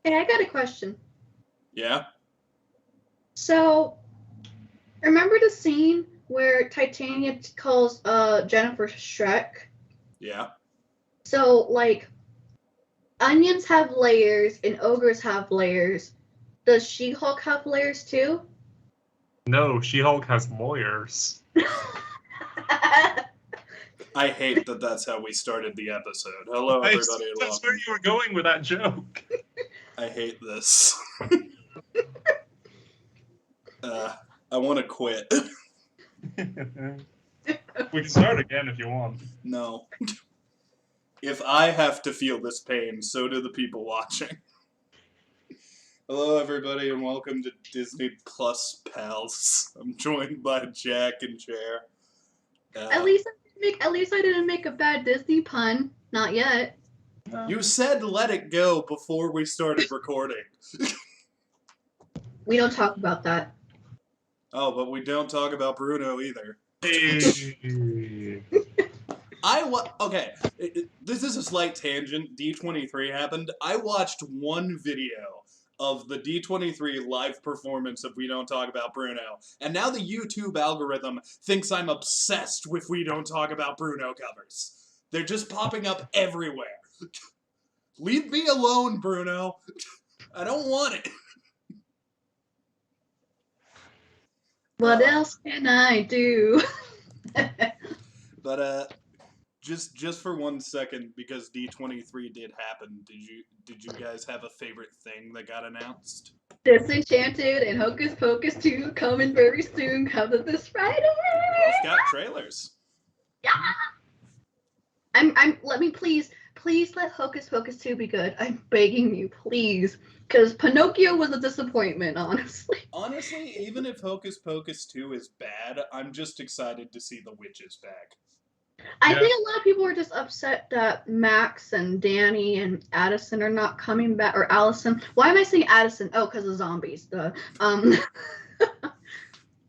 Hey, I got a question. Yeah? So, remember the scene where Titania calls Jennifer Shrek? Yeah. So, like, onions have layers and ogres have layers. Does She-Hulk have layers too? No, She-Hulk has lawyers. I hate that that's how we started the episode. Hello, everybody, and That's welcome. where you were going with that joke. I hate this. I want to quit. We can start again if you want. No. If I have to feel this pain, so do the people watching. Hello, everybody, and welcome to Disney Plus Pals. I'm joined by Jack and Chair. At least I didn't make a bad Disney pun. Not yet. You said let it go before we started recording. We don't talk about that. Oh, but we don't talk about Bruno either. Hey. Okay, this is a slight tangent. D23 happened. I watched one video of the D23 live performance of We Don't Talk About Bruno, and now the YouTube algorithm thinks I'm obsessed with We Don't Talk About Bruno covers. They're just popping up everywhere. Leave me alone, Bruno. I don't want it. What else can I do? But just for 1 second, because D23 did happen, did you guys have a favorite thing that got announced? Disenchanted and Hocus Pocus 2 coming very soon. Coming this Friday. Both got trailers. Yeah. Let me please let Hocus Pocus 2 be good. I'm begging you, please. Because Pinocchio was a disappointment, honestly. Honestly, even if Hocus Pocus 2 is bad, I'm just excited to see the witches back. I think a lot of people are just upset that Max and Danny and Addison are not coming back, or Allison. Why am I saying Addison? Oh, because of zombies.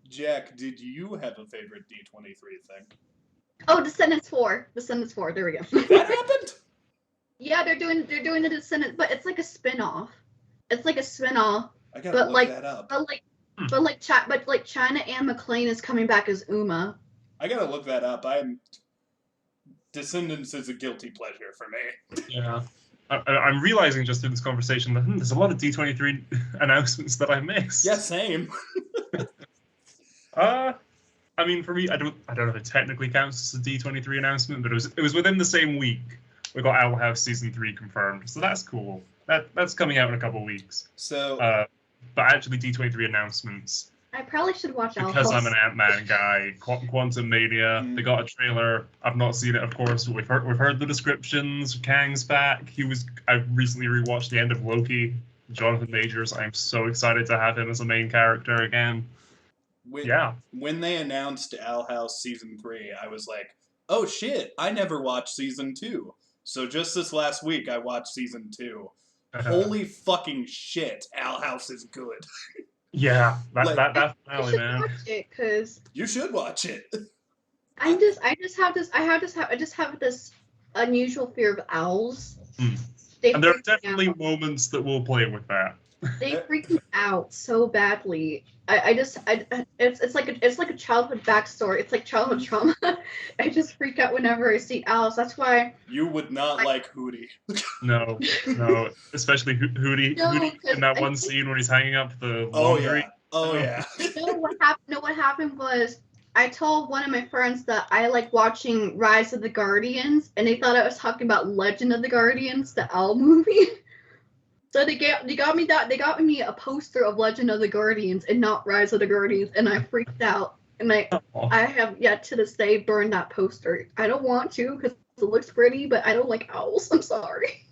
Jack, did you have a favorite D23 thing? Oh, Descendants 4. Descendants 4. There we go. That happened? Yeah, they're doing the Descendants, but it's like a spin-off. It's like a spin-off. I gotta look that up. But China Anne McClain is coming back as Uma. I gotta look that up. Descendants is a guilty pleasure for me. Yeah. I'm realizing just through this conversation that there's a lot of D23 announcements that I missed. Yeah, same. I mean, for me, I don't know if it technically counts as a D23 announcement, but it was within the same week we got Owl House season 3 confirmed, so that's cool. That's coming out in a couple of weeks. So, but actually, D23 announcements. I probably should watch Owl House. Because I'm an Ant-Man guy. Quantum Mania. They got a trailer. I've not seen it, of course, but we've heard the descriptions. Kang's back. I recently rewatched the end of Loki. Jonathan Majors. I'm so excited to have him as a main character again. When they announced Owl House season 3, I was like, oh shit, I never watched season 2. So just this last week, I watched season 2. Holy fucking shit, Owl House is good. Yeah, that finale, man. Watch it, cause you should watch it. I just have this unusual fear of owls. And there are definitely moments that will play with that. They freak me out so badly. It's like a childhood backstory. It's like childhood trauma. I just freak out whenever I see owls. That's why you would not like Hootie. No, especially Hootie. No, Hootie in that one scene when he's hanging up the laundry. Oh yeah. What happened was I told one of my friends that I like watching Rise of the Guardians, and they thought I was talking about Legend of the Guardians, the owl movie. So they got me a poster of Legend of the Guardians and not Rise of the Guardians, and I freaked out. And I have yet to this day burned that poster. I don't want to because it looks pretty, but I don't like owls. I'm sorry.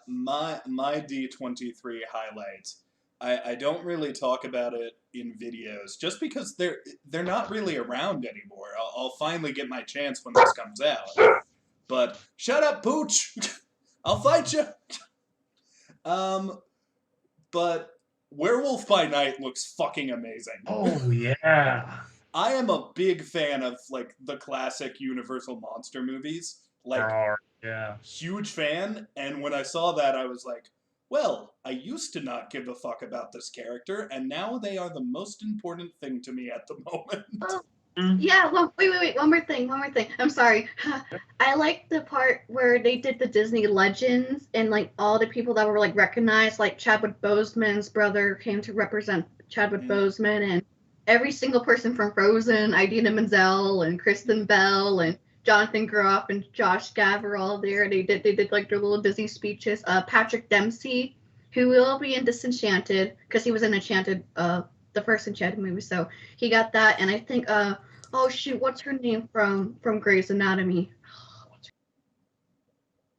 My D23 highlight. I don't really talk about it in videos just because they're not really around anymore. I'll finally get my chance when this comes out. But shut up, Pooch. I'll fight you. But Werewolf by Night looks fucking amazing. Oh yeah. I am a big fan of like the classic Universal monster movies. Like Yeah. Huge fan, and when I saw that, I was like, well, I used to not give a fuck about this character, and now they are the most important thing to me at the moment. Oh, Mm. yeah. Well, wait. One more thing. I'm sorry. I like the part where they did the Disney legends and like all the people that were like recognized, like Chadwick Boseman's brother came to represent Chadwick Boseman, and every single person from Frozen, Idina Menzel and Kristen Bell and Jonathan Groff and Josh Gad were all there. They did like their little Disney speeches. Patrick Dempsey, who will be in Disenchanted, because he was in Enchanted, the first Enchanted movie, so he got that. And I think oh shoot, what's her name from Grey's Anatomy?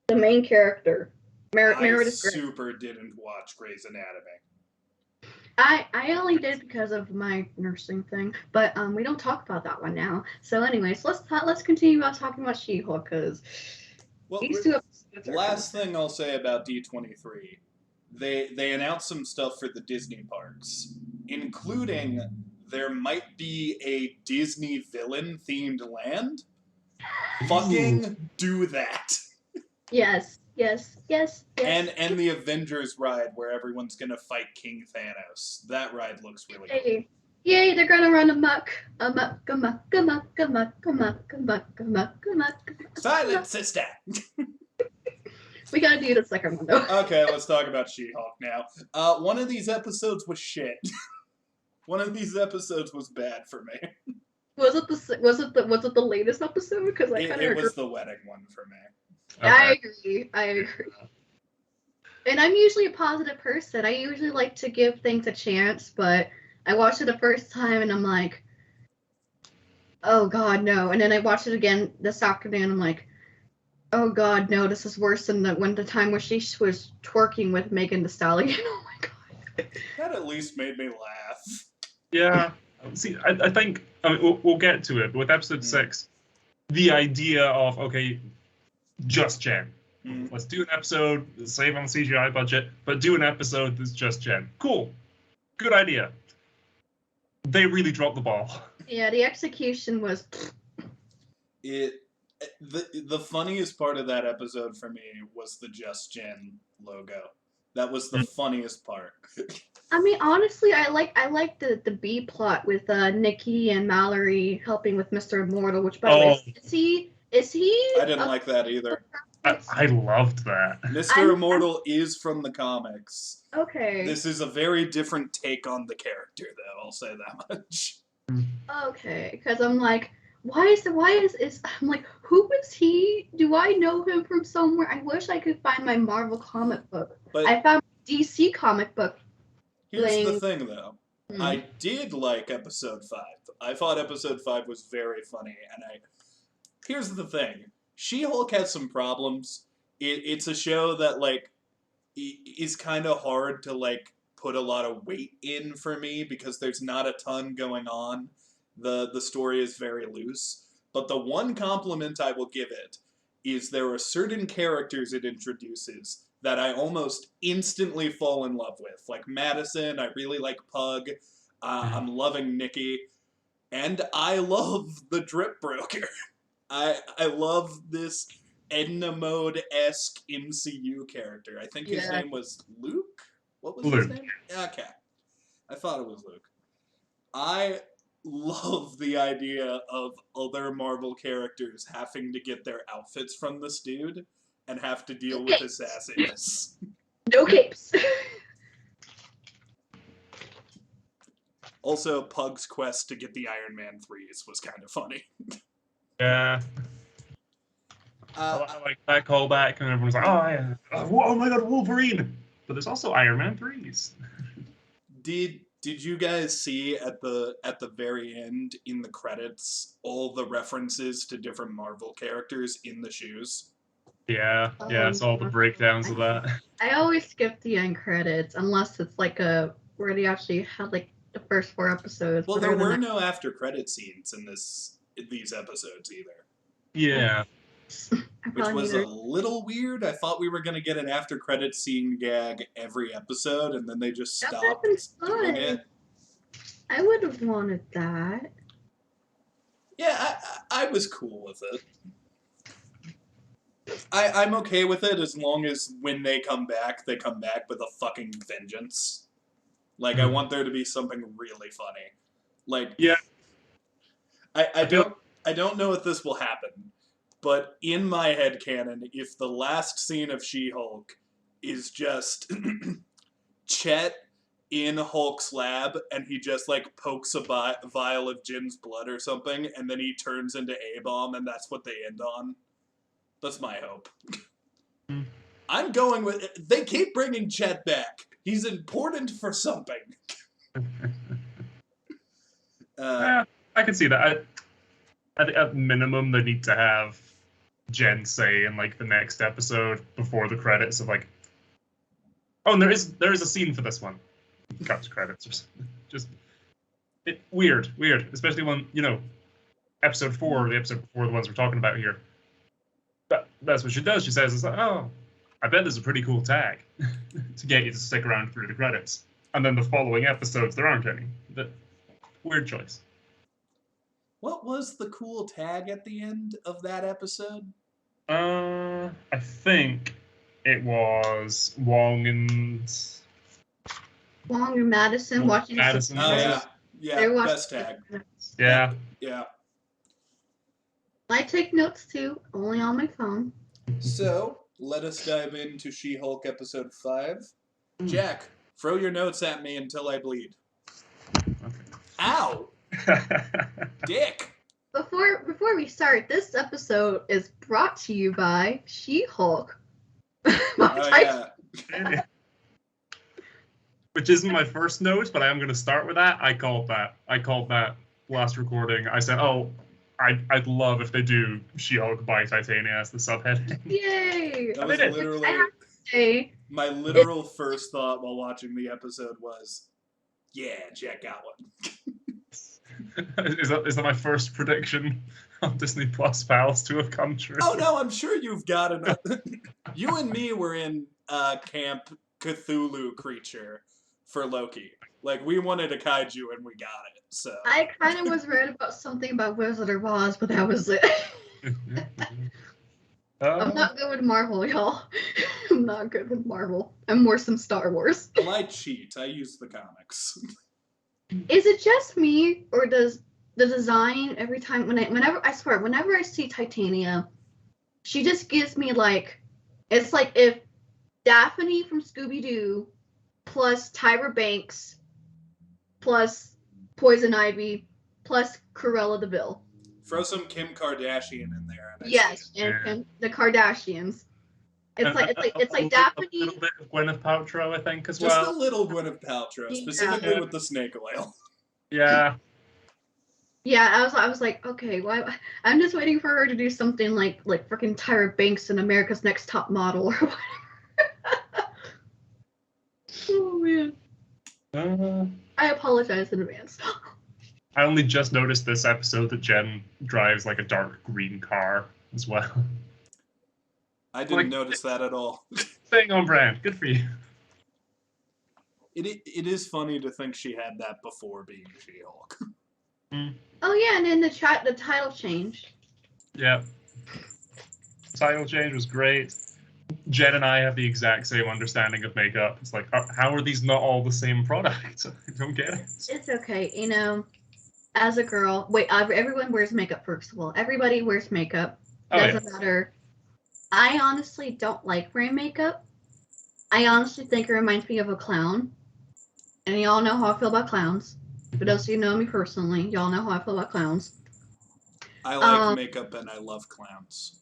The main character, I Meredith Grey. super didn't watch Grey's Anatomy. I only did because of my nursing thing, but we don't talk about that one now. So, anyways, let's continue about talking about She-Hulk, because these two episodes are last thing I'll say about D23, they announced some stuff for the Disney parks, including there might be a Disney villain themed land. Fucking do that. Yes. And the Avengers ride where everyone's gonna fight King Thanos. That ride looks really cool. Yay, they're gonna run amok. Silent sister! We gotta do the Sacramento. Okay, let's talk about She-Hulk now. One of these episodes was shit. One of these episodes was bad for me. Was it the latest episode? Because it was the wedding one for me. Okay. I agree. And I'm usually a positive person. I usually like to give things a chance, but I watched it the first time and I'm like, oh god, no. And then I watched it again this afternoon and I'm like, oh god, no, this is worse than the time where she was twerking with Megan Thee Stallion. Oh my god. That at least made me laugh. Yeah. See, I think we'll get to it, but with episode 6, the idea of, okay, just Jen. Let's do an episode, save on the CGI budget, but do an episode that's just Jen. Cool. Good idea. They really dropped the ball. Yeah, the execution was... The funniest part of that episode for me was the Just Jen logo. That was the funniest part. I mean, honestly, I like the B plot with Nikki and Mallory helping with Mr. Immortal, which, by the way, is he? I didn't like that either. I loved that. Mr. Immortal is from the comics. Okay. This is a very different take on the character, though. I'll say that much. Okay, because I'm like, why is I'm like, who is he? Do I know him from somewhere? I wish I could find my Marvel comic book. But I found DC comic book. Here's the thing, though. I did like episode 5. I thought episode 5 was very funny, and here's the thing. She-Hulk has some problems. It's a show that, like, is kind of hard to, like, put a lot of weight in for me because there's not a ton going on. The story is very loose. But the one compliment I will give it is there are certain characters it introduces that I almost instantly fall in love with. Like Madison, I really like Pug. I'm loving Nikki. And I love the Drip Broker. I love this Edna Mode-esque MCU character. I think his name was Luke? What was his name? Okay. I thought it was Luke. I love the idea of other Marvel characters having to get their outfits from this dude and have to deal with his sassiness. No capes. Also, Pug's quest to get the Iron Man 3s was kind of funny. Yeah. I like that callback, and everyone's like, oh, yeah. Oh my god, Wolverine! But there's also Iron Man 3s. Did you guys see at the very end in the credits all the references to different Marvel characters in the shoes? Yeah, it's all the breakdowns of that. I always skip the end credits unless it's like where they actually had like the first 4 episodes. Well, there were no after credit scenes in these episodes either. Yeah. Which was a little weird. I thought we were going to get an after credit scene gag every episode, and then they just stopped doing it. I would have wanted that. Yeah, I was cool with it. I'm okay with it as long as when they come back with a fucking vengeance. Like, I want there to be something really funny. Like, Yeah. I I feel- don't know if this will happen, but in my head canon, if the last scene of She-Hulk is just Chet in Hulk's lab and he just like pokes a vial of Jin's blood or something, and then he turns into A-Bomb, and that's what they end on. That's my hope. I'm going with. They keep bringing Chet back. He's important for something. Yeah, I can see that. I think at minimum they need to have Jen say in like the next episode before the credits of like, oh, and there is a scene for this one. Cut to credits or something. Just weird, especially when episode 4, the episode before the ones we're talking about here. That's what she does. She says, "It's like, oh, I bet there's a pretty cool tag to get you to stick around through the credits." And then the following episodes, there aren't any. But weird choice. What was the cool tag at the end of that episode? I think it was Wong and Madison watching. Madison. Oh yeah, They're watching best tag. Yeah. Yeah. I take notes too, only on my phone. So let us dive into She-Hulk episode 5. Jack, throw your notes at me until I bleed. Okay. Ow! Dick! Before we start, this episode is brought to you by She-Hulk. Yeah. Which isn't my first note, but I am going to start with that. I called that last recording. I said, oh, I'd love if they do She-Hulk by Titania as the subheading. Yay! That was literally Hey. my literal first thought while watching the episode was, yeah, Jack got one. Is that my first prediction on Disney Plus Pals to have come true? Oh no, I'm sure you've got enough. You and me were in Camp Cthulhu creature for Loki. Like, we wanted a kaiju and we got it. So I kind of was read about something about Wizard of Oz, but that was it. I'm not good with Marvel, y'all. I'm not good with Marvel. I'm more some Star Wars. well, I cheat. I use the comics. Is it just me, or does the design every time whenever I see Titania, she just gives me like, it's like if Daphne from Scooby-Doo plus Tyra Banks plus Poison Ivy plus Cruella de Vil. Throw some Kim Kardashian in there. And Yes, and the Kardashians. It's like Daphne. A little bit of Gwyneth Paltrow, I think, as just well. a little Gwyneth Paltrow, specifically with the snake oil. Yeah. Yeah, I was like, okay, why? I'm just waiting for her to do something like freaking Tyra Banks in America's Next Top Model or whatever. Oh man. I apologize in advance. I only just noticed this episode that Jen drives like a dark green car as well. I didn't notice that at all. Staying on brand. Good for you. It is funny to think she had that before being She-Hulk. Oh yeah, and then the title change. Yeah. Title change was great. Jen and I have the exact same understanding of makeup. It's like, how are these not all the same product? I don't get it. It's okay, as a girl. Wait, everyone wears makeup first of all. Everybody wears makeup. Doesn't matter. I honestly don't like wearing makeup. I honestly think it reminds me of a clown. And y'all know how I feel about clowns. For those of you who know me personally, y'all know how I feel about clowns. I like makeup and I love clowns.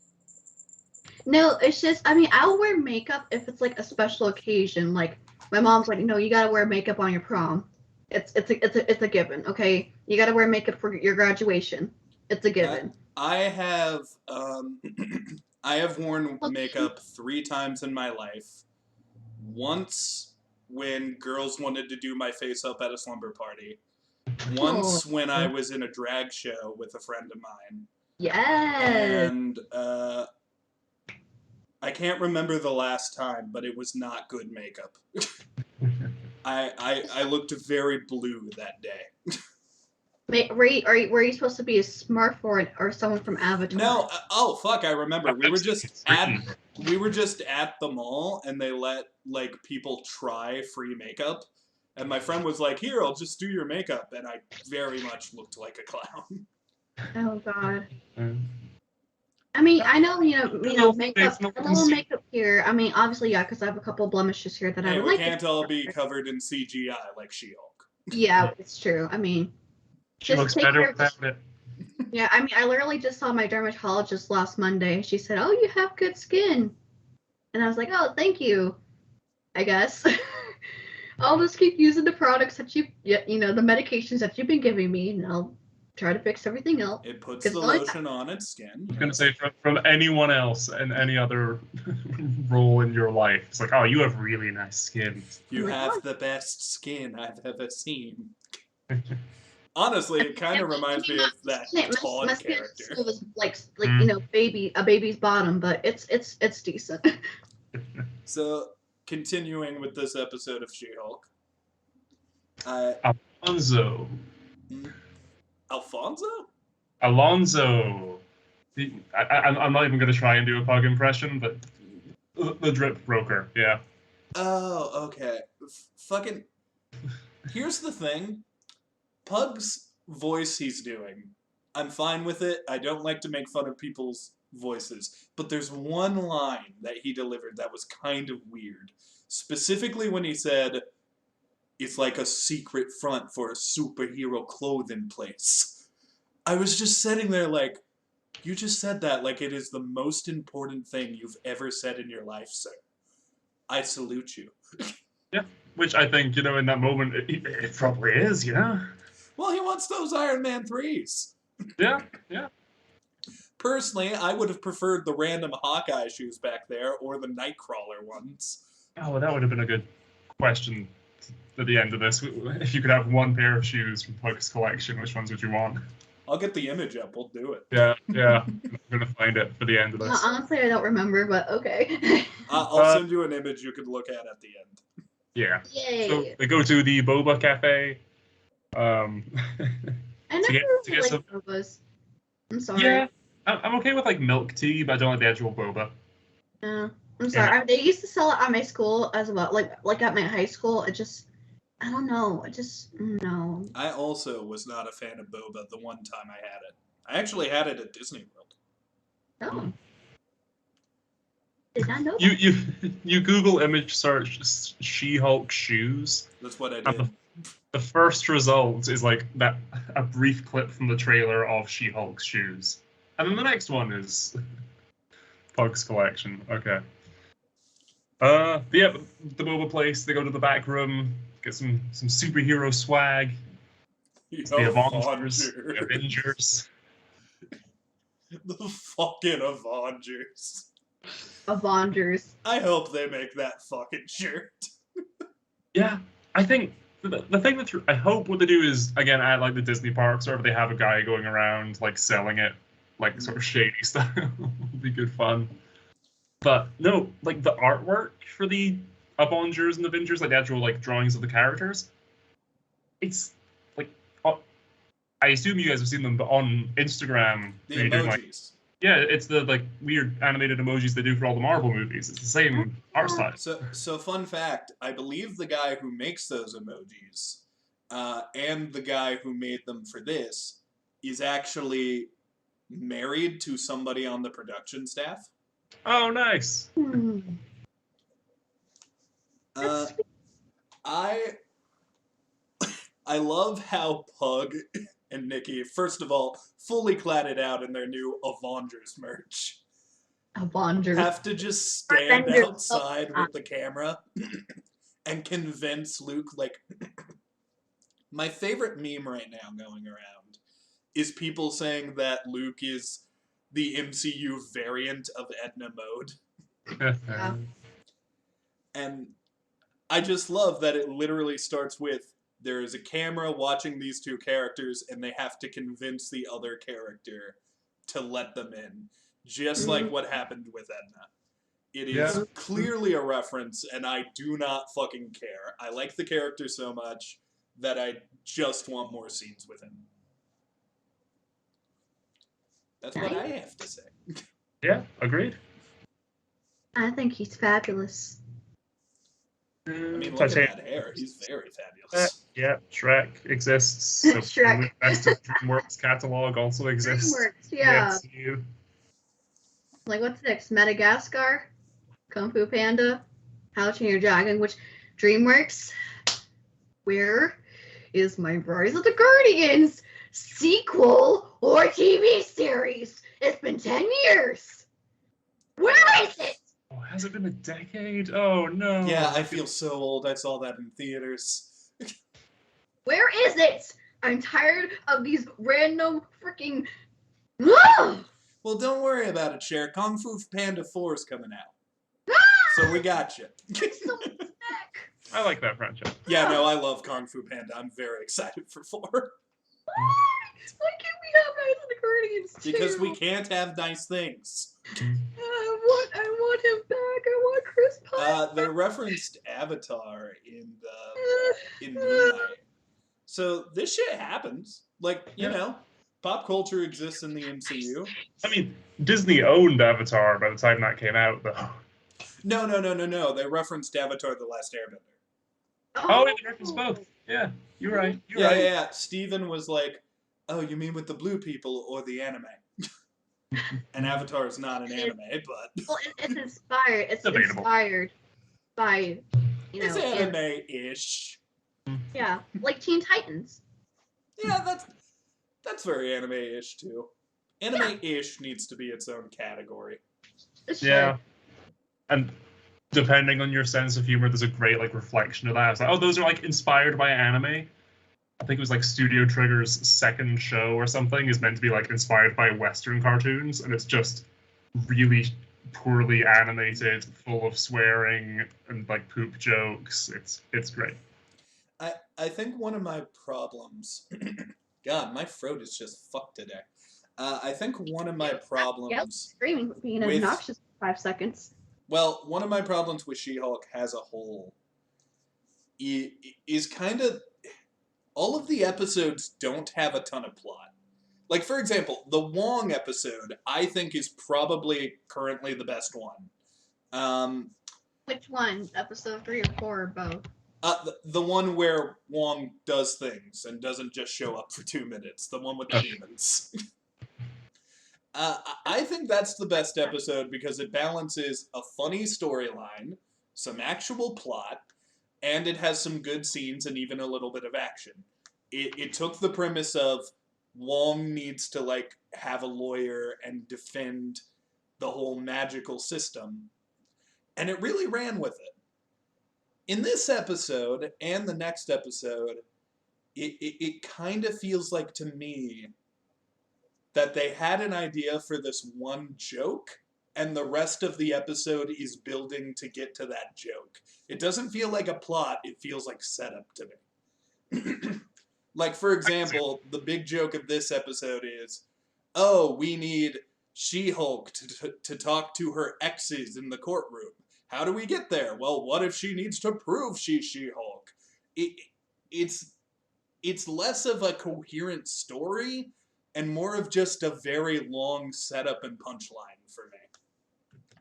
No, it's just, I'll wear makeup if it's like a special occasion. Like my mom's like, no, you gotta wear makeup on your prom. It's a given, okay? You gotta wear makeup for your graduation. It's a given. I have I have worn makeup 3 times in my life. Once when girls wanted to do my face up at a slumber party. Once when I was in a drag show with a friend of mine. Yes. And I can't remember the last time, but it was not good makeup. I looked very blue that day. Were you supposed to be a Smurf or someone from Avatar? No, oh fuck, I remember. We were just at Freaky. the mall, and they let like people try free makeup, and my friend was like, "Here, I'll just do your makeup," and I very much looked like a clown. Oh God. Mm. I mean, I know makeup. It's not A little makeup here. I mean, obviously, yeah, because I have a couple blemishes here that I Hey, would we like. can't all be covered in CGI like She-Hulk. Yeah, it's true. I mean, She looks take better care of this- without it. Yeah, I mean, I literally just saw my dermatologist last Monday. She said, "Oh, you have good skin," and I was like, "Oh, thank you." I guess I'll just keep using the products that the medications that you've been giving me, and I'll try to fix everything else. It puts 'Cause the the only lotion on its skin. I was gonna say from anyone else and any other role in your life, it's like, oh, you have really nice skin. You Oh my have God. the best skin I've ever seen. Honestly, it kind of reminds me of that Todd my skin character. still was like a baby's bottom, but it's decent. So, continuing with this episode of She-Hulk. Alonzo. Alfonso? I'm not even going to try and do a Pug impression, but the drip broker, yeah. Oh, okay. Fucking. Here's the thing. Pug's voice he's doing, I'm fine with it. I don't like to make fun of people's voices. But there's one line that he delivered that was kind of weird. Specifically when he said, "It's like a secret front for a superhero clothing place." I was just sitting there like, you just said that like it is the most important thing you've ever said in your life, sir. I salute you. Yeah, which I think, in that moment, it probably is, Well, he wants those Iron Man 3s. Yeah. Personally, I would have preferred the random Hawkeye shoes back there or the Nightcrawler ones. Oh, well, that would have been a good question at the end of this. If you could have one pair of shoes from Pug's collection, which ones would you want? I'll get the image up. We'll do it. Yeah. I'm going to find it for the end of this. Honestly, I don't remember, but okay. I'll send you an image you could look at the end. Yeah. Yay! So they go to the Boba Cafe. I never get really some- liked bobas. I'm sorry. Yeah, I'm okay with like milk tea, but I don't like the actual boba. Yeah. I'm sorry. They used to sell it at my school as well, like at my high school. I don't know. No. I also was not a fan of boba the one time I had it. I actually had it at Disney World. Oh. Did not know. You Google image search She-Hulk shoes. That's what I And did. the first result is like a brief clip from the trailer of She-Hulk's shoes, and then the next one is Pug's collection. Okay. But yeah, the Boba place. They go to the back room, get some superhero swag. It's the Avengers. The Avengers. The fucking Avengers. Avengers. I hope they make that fucking shirt. Yeah, I think the thing that I hope what they do is, again, at like the Disney parks, or if they have a guy going around like selling it, like sort of shady style, would be good fun. But no, like the artwork for the Avengers and Avengers, like the actual like drawings of the characters, it's like I assume you guys have seen them, but on Instagram, The they do, like, emojis. yeah, it's the like weird animated emojis they do for all the Marvel movies. It's the same art style. So fun fact, I believe the guy who makes those emojis, and the guy who made them for this, is actually married to somebody on the production staff. Oh, nice. That's sweet. I love how Pug and Nikki, first of all, fully cladded out in their new Avengers merch. Avengers. Have to just stand Avengers. outside with the camera and convince Luke, like... My favorite meme right now going around is people saying that Luke is the MCU variant of Edna Mode. Yeah. And I just love that it literally starts with, there is a camera watching these two characters and they have to convince the other character to let them in. Just like what happened with Edna. It is clearly a reference and I do not fucking care. I like the character so much that I just want more scenes with him. That's what I have to say. Yeah, agreed. I think he's fabulous. I mean, look Titanium. at that hair. He's very fabulous. Yeah, Shrek exists. So Shrek. The rest of DreamWorks catalog also exists. DreamWorks, yeah. MCU. Like, what's next? Madagascar? Kung Fu Panda? How to Train Your Dragon? Which DreamWorks? Where is my Rise of the Guardians sequel or TV series? It's been 10 years. Where is it? Oh, has it been a decade? Oh no. Yeah, I feel so old. I saw that in theaters. Where is it? I'm tired of these random freaking. Ah! Well, don't worry about it, Cher. Kung Fu Panda 4 is coming out. So we got you. Someone's back. I like that franchise. Yeah, no, I love Kung Fu Panda. I'm very excited for 4. Why can't we have Rise of the Guardians too? Because we can't have nice things. I want him back. I want Chris Pine. They referenced Avatar in Moonlight. So this shit happens. Like, you know, pop culture exists in the MCU. I mean, Disney owned Avatar by the time that came out, though. No. They referenced Avatar: The Last Airbender. Oh, they referenced both. Yeah, you're right. You're right. Yeah. Steven was like, "Oh, you mean with the blue people or the anime?" And Avatar is not an anime, but Well, it's inspired. It's Debatable. inspired by, you know, it's anime-ish. yeah, like Teen Titans. Yeah, that's very anime-ish too. Anime-ish needs to be its own category. Yeah. And depending on your sense of humor, there's a great like reflection of that. It's like, oh, those are like inspired by anime. I think it was like Studio Trigger's second show or something is meant to be like inspired by Western cartoons, and it's just really poorly animated, full of swearing and like poop jokes. It's great. I think one of my problems, God, my throat is just fucked today. I think one of my problems, Screaming, being with- obnoxious for 5 seconds. well, one of my problems with She-Hulk as a whole is kind of, all of the episodes don't have a ton of plot. Like, for example, the Wong episode, I think, is probably currently the best one. Which one? Episode 3 or 4 or both? The one where Wong does things and doesn't just show up for 2 minutes. The one with the demons. I think that's the best episode because it balances a funny storyline, some actual plot, and it has some good scenes and even a little bit of action. It took the premise of Wong needs to like have a lawyer and defend the whole magical system, and it really ran with it. In this episode and the next episode, it kind of feels like to me that they had an idea for this one joke, and the rest of the episode is building to get to that joke. It doesn't feel like a plot, it feels like setup to me. Like, for example, the big joke of this episode is, oh, we need She-Hulk to talk to her exes in the courtroom. How do we get there? Well, what if she needs to prove she's She-Hulk? It's less of a coherent story and more of just a very long setup and punchline for me.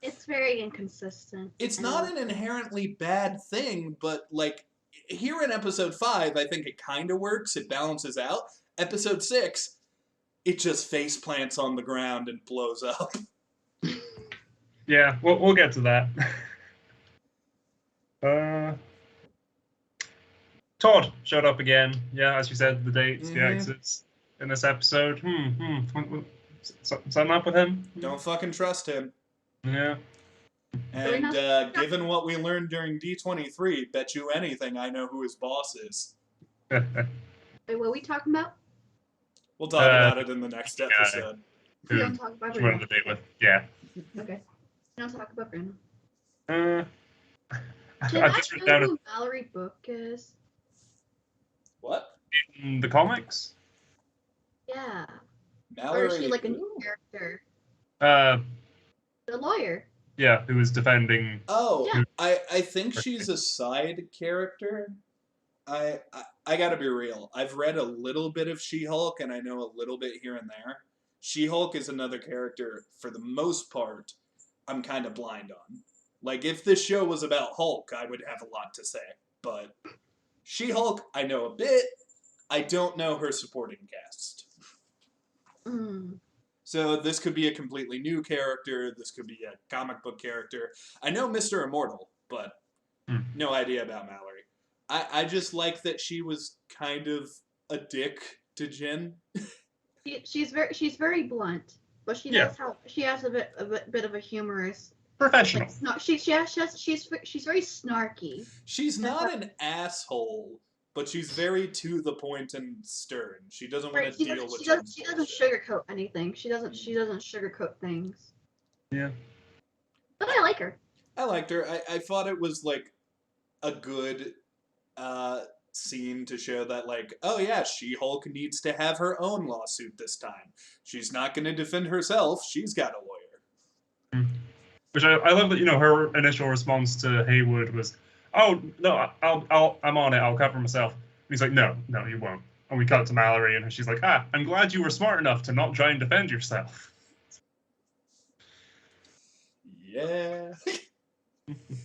It's very inconsistent. It's not an inherently bad thing, but like here in episode 5, I think it kind of works. It balances out. Episode 6, it just face plants on the ground and blows up. Yeah, we'll get to that. Todd showed up again. Yeah, as you said, the dates, the exits in this episode. Something up with him? Don't fucking trust him. Yeah. And given what we learned during D23, bet you anything I know who his boss is. Wait, what are we talking about? We'll talk about it in the next episode. We don't talk about Who went on the date with? Yeah. Okay. We don't talk about Brandon. I Can I just written know down who Mallory Book is? What? in the comics. Yeah. Mallory. Or is she like a new character? The The lawyer. yeah, who was defending. Oh, Yeah. I think she's a side character. I gotta be real. I've read a little bit of She-Hulk, and I know a little bit here and there. She-Hulk is another character, for the most part, I'm kind of blind on. Like, if this show was about Hulk, I would have a lot to say. But She-Hulk, I know a bit. I don't know her supporting cast. So this could be a completely new character. This could be a comic book character. I know Mr. Immortal, but no idea about Mallory. I just like that she was kind of a dick to Jen. She's very blunt, but she does have a bit of a humorous. Professional. Like, she's very snarky. She's not an asshole, but she's very to the point and stern. She doesn't want to deal with. She doesn't sugarcoat anything. She doesn't sugarcoat things. Yeah. But I like her. I liked her. I thought it was like a good scene to show that, like, oh yeah, She-Hulk needs to have her own lawsuit this time. She's not going to defend herself. She's got a lawyer. Which I love that, her initial response to Haywood was, "Oh no, I'm on it. I'll cover myself." And he's like, "No, you won't." And we cut to Mallory, and she's like, "I'm glad you were smart enough to not try and defend yourself." Yeah.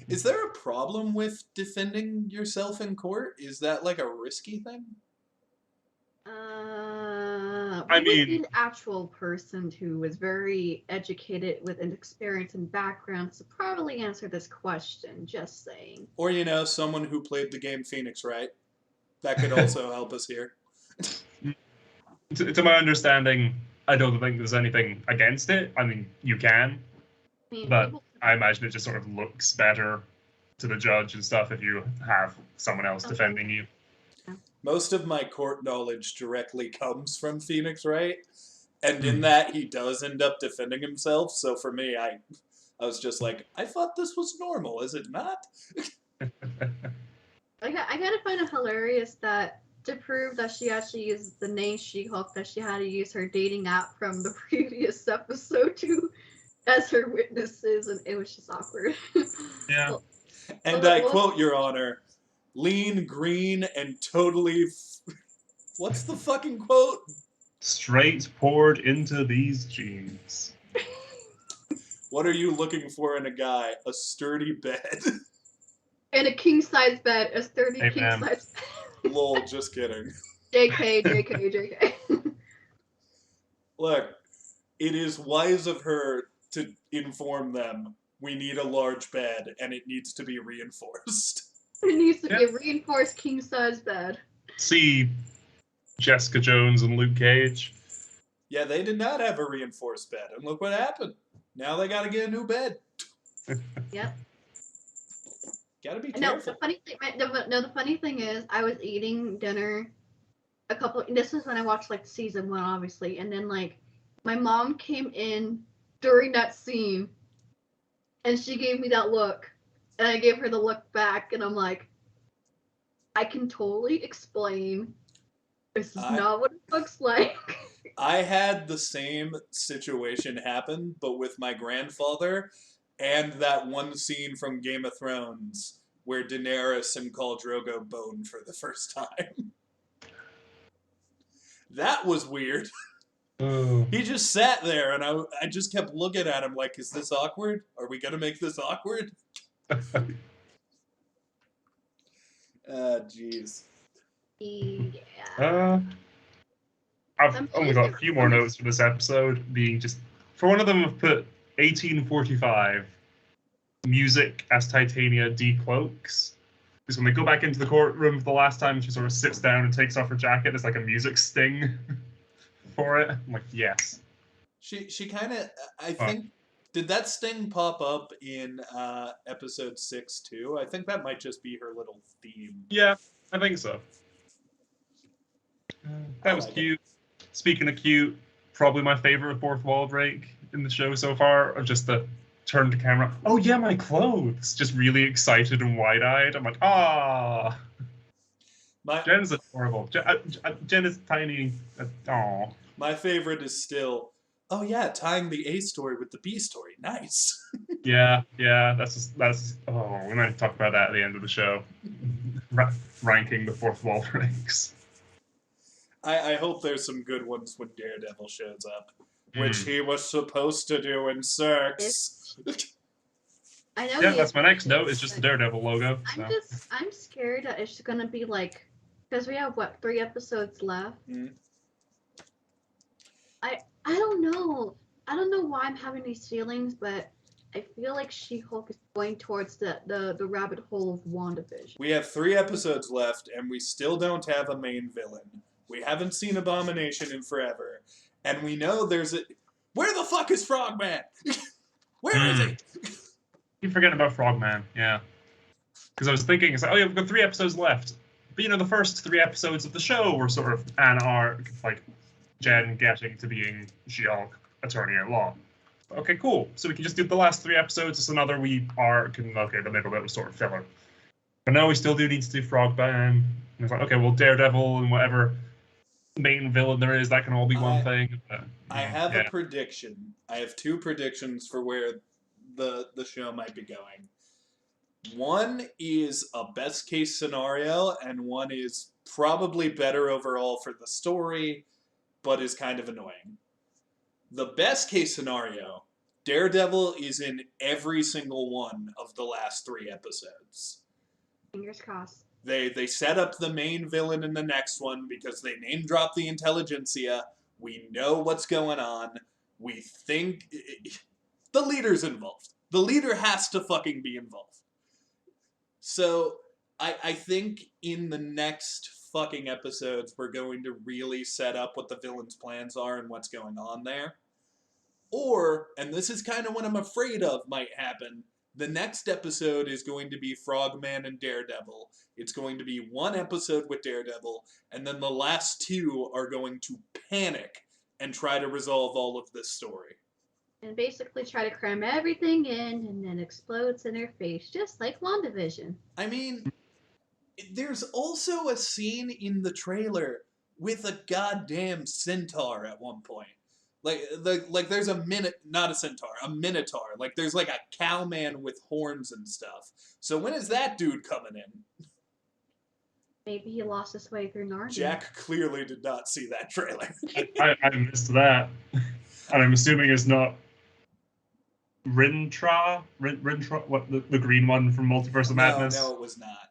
Is there a problem with defending yourself in court? Is that like a risky thing? I mean, an actual person who was very educated with an experience and background to probably answer this question. Just saying. Or someone who played the game Phoenix Wright. That could also help us here. To my understanding, I don't think there's anything against it. I mean, you can, but I imagine it just sort of looks better to the judge and stuff if you have someone else defending you. Most of my court knowledge directly comes from Phoenix Wright, and in that he does end up defending himself. So for me, I was just like, I thought this was normal, is it not? I gotta find it hilarious that to prove that she actually uses the name She-Hulk, that she had to use her dating app from the previous episode as her witnesses, and it was just awkward. Yeah. And I quote, Your Honor, lean, green, and totally... What's the fucking quote? Straight poured into these jeans. What are you looking for in a guy? A sturdy bed. And a king-size bed. A sturdy king-size bed. Lol, just kidding. JK. Look, it is wise of her to inform them we need a large bed and it needs to be reinforced. It needs to be a reinforced king-size bed. See Jessica Jones and Luke Cage. Yeah, they did not have a reinforced bed, and look what happened. Now they gotta get a new bed. Yep. Gotta be No, careful. the funny thing is, I was eating dinner this was when I watched, like, season 1, obviously, and then, like, my mom came in during that scene, and she gave me that look, and I gave her the look back, and I'm like, I can totally explain. This is not what it looks like. I had the same situation happen, but with my grandfather, and that one scene from Game of Thrones where Daenerys and Khal Drogo boned for the first time. That was weird. Oh. He just sat there, and I just kept looking at him like, is this awkward? Are we gonna make this awkward? Jeez. Yeah. I've only got a few more notes for this episode, being just, for one of them, I've put 1845, music as Titania decloaks. Because when they go back into the courtroom for the last time, she sort of sits down and takes off her jacket. There's like a music sting for it. I'm like, yes. She kind of, I think, did that sting pop up in episode 6 too? I think that might just be her little theme. Yeah, I think so. That was cute. Speaking of cute, probably my favorite fourth wall break in the show so far, or just the turn to camera. Oh yeah, my clothes! Just really excited and wide-eyed. I'm like, ah. Jen's adorable. Jen is tiny. Aw. My favorite is still, oh yeah, tying the A story with the B story. Nice. Yeah. That's. Oh, we might talk about that at the end of the show. Ranking the fourth wall breaks. I hope there's some good ones when Daredevil shows up. which he was supposed to do in Cirques. I know. Yeah, that's my next note. It's just the Daredevil logo. So. I'm scared that it's gonna be like, because we have 3 episodes left. Mm. I don't know. I don't know why I'm having these feelings, but I feel like She-Hulk is going towards the rabbit hole of WandaVision. We have 3 episodes left, and we still don't have a main villain. We haven't seen Abomination in forever, and we know there's a. Where the fuck is Frogman? Where is he? Keep forgetting about Frogman, yeah. Because I was thinking, it's like, oh yeah, we've got 3 episodes left. But the first 3 episodes of the show were sort of an arc, like Jen getting to being She-Hulk, Attorney at Law. Okay, cool. So we can just do the last 3 episodes, it's another wee arc, and okay, the middle bit was sort of filler. But now we still do need to do Frogman. And it's like, okay, well, Daredevil and whatever main villain there is, that can all be one thing. I have a prediction. I have 2 predictions for where the show might be going. One is a best case scenario, and one is probably better overall for the story, but is kind of annoying. The best case scenario, Daredevil is in every single one of the last 3 episodes. Fingers crossed. They set up the main villain in the next one because they name drop the Intelligentsia. We know what's going on. We think the leader's involved. The leader has to fucking be involved. So I think in the next fucking episodes we're going to really set up what the villain's plans are and what's going on there. Or, and this is kind of what I'm afraid of might happen, the next episode is going to be Frogman and Daredevil. It's going to be 1 episode with Daredevil, and then the last 2 are going to panic and try to resolve all of this story. And basically try to cram everything in, and then explodes in their face, just like WandaVision. I mean, there's also a scene in the trailer with a goddamn centaur at one point. Like there's a not a centaur, a minotaur. Like there's like a cowman with horns and stuff. So when is that dude coming in? Maybe he lost his way through Narnia. Jack clearly did not see that trailer. I missed that. And I'm assuming it's not Rintra, what the green one from Multiverse of Madness? No, it was not.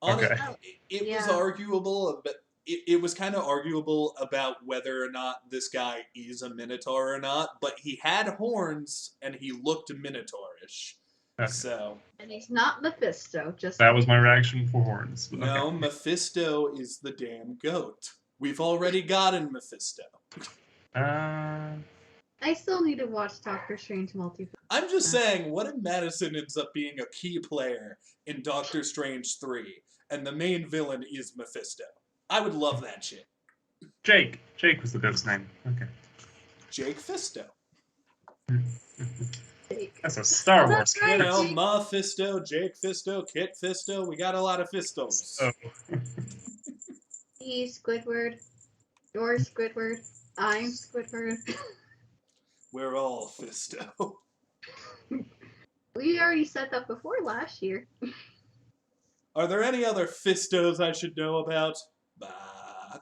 Honestly, Okay. It was arguable, but it was kind of arguable about whether or not this guy is a Minotaur or not, but he had horns and he looked Minotaurish. Okay. So. And he's not Mephisto, just. That was my reaction for horns. But no, okay. Mephisto is the damn goat. We've already gotten Mephisto. I still need to watch Doctor Strange Multiverse. I'm just saying, what if Madison ends up being a key player in Doctor Strange 3, and the main villain is Mephisto? I would love that shit. Jake was the goat's name. Okay. Jake Fisto. That's a Star Wars. Right. You know, Mephisto, Jake Fisto, Kit Fisto. We got a lot of Fistos. Oh. He's Squidward. You're Squidward. I'm Squidward. We're all Fisto. We already said that before last year. Are there any other Fistos I should know about? Bah.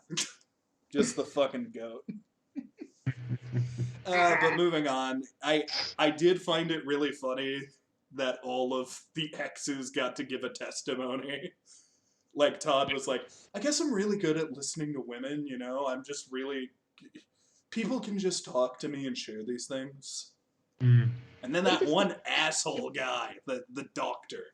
Just the fucking goat. But moving on, I did find it really funny that all of the exes got to give a testimony. Like, Todd was like, I guess I'm really good at listening to women, you know? I'm just really... People can just talk to me and share these things. Mm. And then that one asshole guy, the doctor.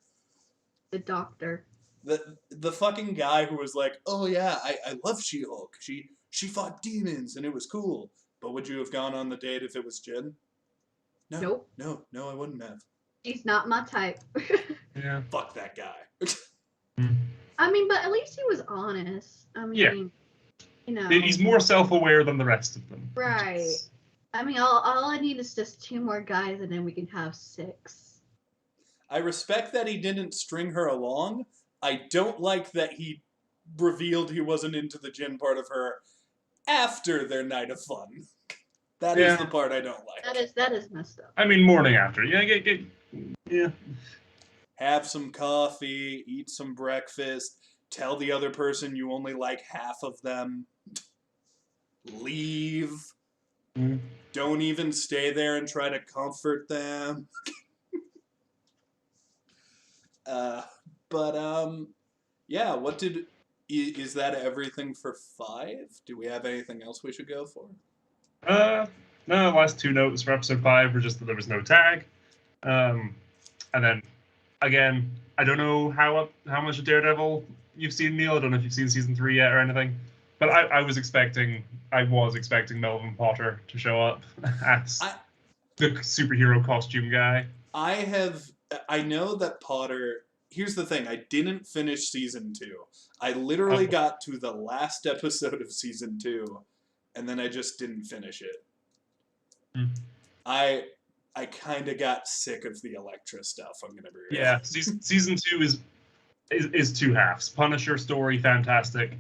The doctor. The fucking guy who was like, oh yeah, I love She-Hulk. She fought demons and it was cool. But would you have gone on the date if it was Jen? No. Nope. No, I wouldn't have. He's not my type. Yeah. Fuck that guy. I mean, but at least he was honest. I mean, Yeah. you know. He's more self-aware than the rest of them. Right. I mean, all I need is just 2 more guys, and then we can have 6. I respect that he didn't string her along. I don't like that he revealed he wasn't into the Jen part of her after their night of fun. That is the part I don't like. That is messed up. I mean, morning after. Yeah. Have some coffee, eat some breakfast, tell the other person you only like half of them, leave. Mm. Don't even stay there and try to comfort them. But yeah. Is that everything for 5? Do we have anything else we should go for? No, the last 2 notes for episode 5 were just that there was no tag. And then, again, I don't know how much of Daredevil you've seen, Neil. I don't know if you've seen season 3 yet or anything. But I was expecting Melvin Potter to show up as the superhero costume guy. I know that Potter. Here's the thing. I didn't finish season 2. I literally got to the last episode of season 2, and then I just didn't finish it. Hmm. I kind of got sick of the Elektra stuff. I'm gonna be real. Yeah, season 2 is 2 halves. Punisher story, fantastic.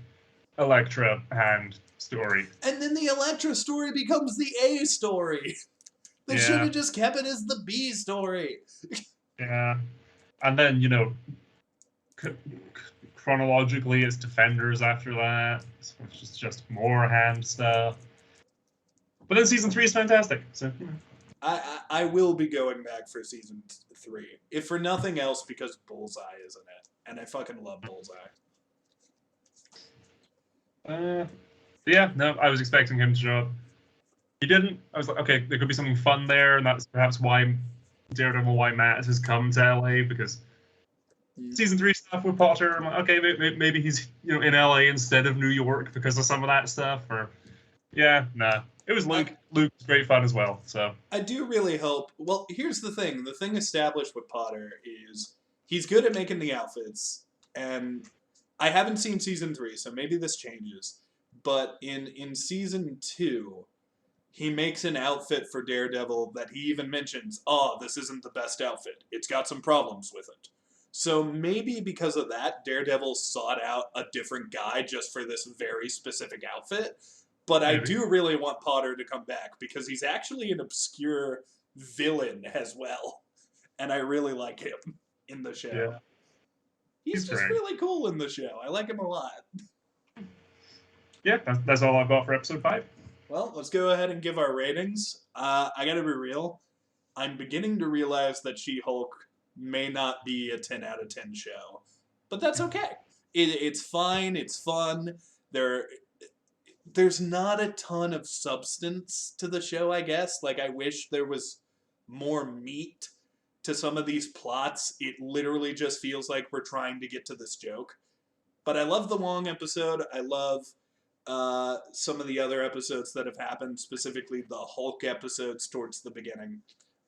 Elektra and story. And then the Elektra story becomes the A story. They should have just kept it as the B story. Yeah. And then, chronologically, it's Defenders after that. So it's just more hand stuff. But then season 3 is fantastic. So I will be going back for season 3. If for nothing else, because Bullseye is in it. And I fucking love Bullseye. Yeah, no, I was expecting him to show up. He didn't. I was like, okay, there could be something fun there, and that's perhaps why Matt has come to LA, because season 3 stuff with Potter, I'm like, okay, maybe he's in LA instead of New York because of some of that stuff. Or it was Luke. Luke was great fun as well. So I do really hope. Well, here's the thing. The thing established with Potter is he's good at making the outfits, and I haven't seen season 3, so maybe this changes. But in season 2, he makes an outfit for Daredevil that he even mentions, this isn't the best outfit. It's got some problems with it. So maybe because of that, Daredevil sought out a different guy just for this very specific outfit. But I do really want Potter to come back because he's actually an obscure villain as well. And I really like him in the show. Yeah. He's just really cool in the show. I like him a lot. Yeah, that's all I've got for episode 5. Well, let's go ahead and give our ratings. I gotta be real. I'm beginning to realize that She-Hulk may not be a 10 out of 10 show. But that's okay. It's fine. It's fun. There's not a ton of substance to the show, I guess. Like, I wish there was more meat to some of these plots. It literally just feels like we're trying to get to this joke. But I love the Wong episode. I love some of the other episodes that have happened, specifically the Hulk episodes towards the beginning.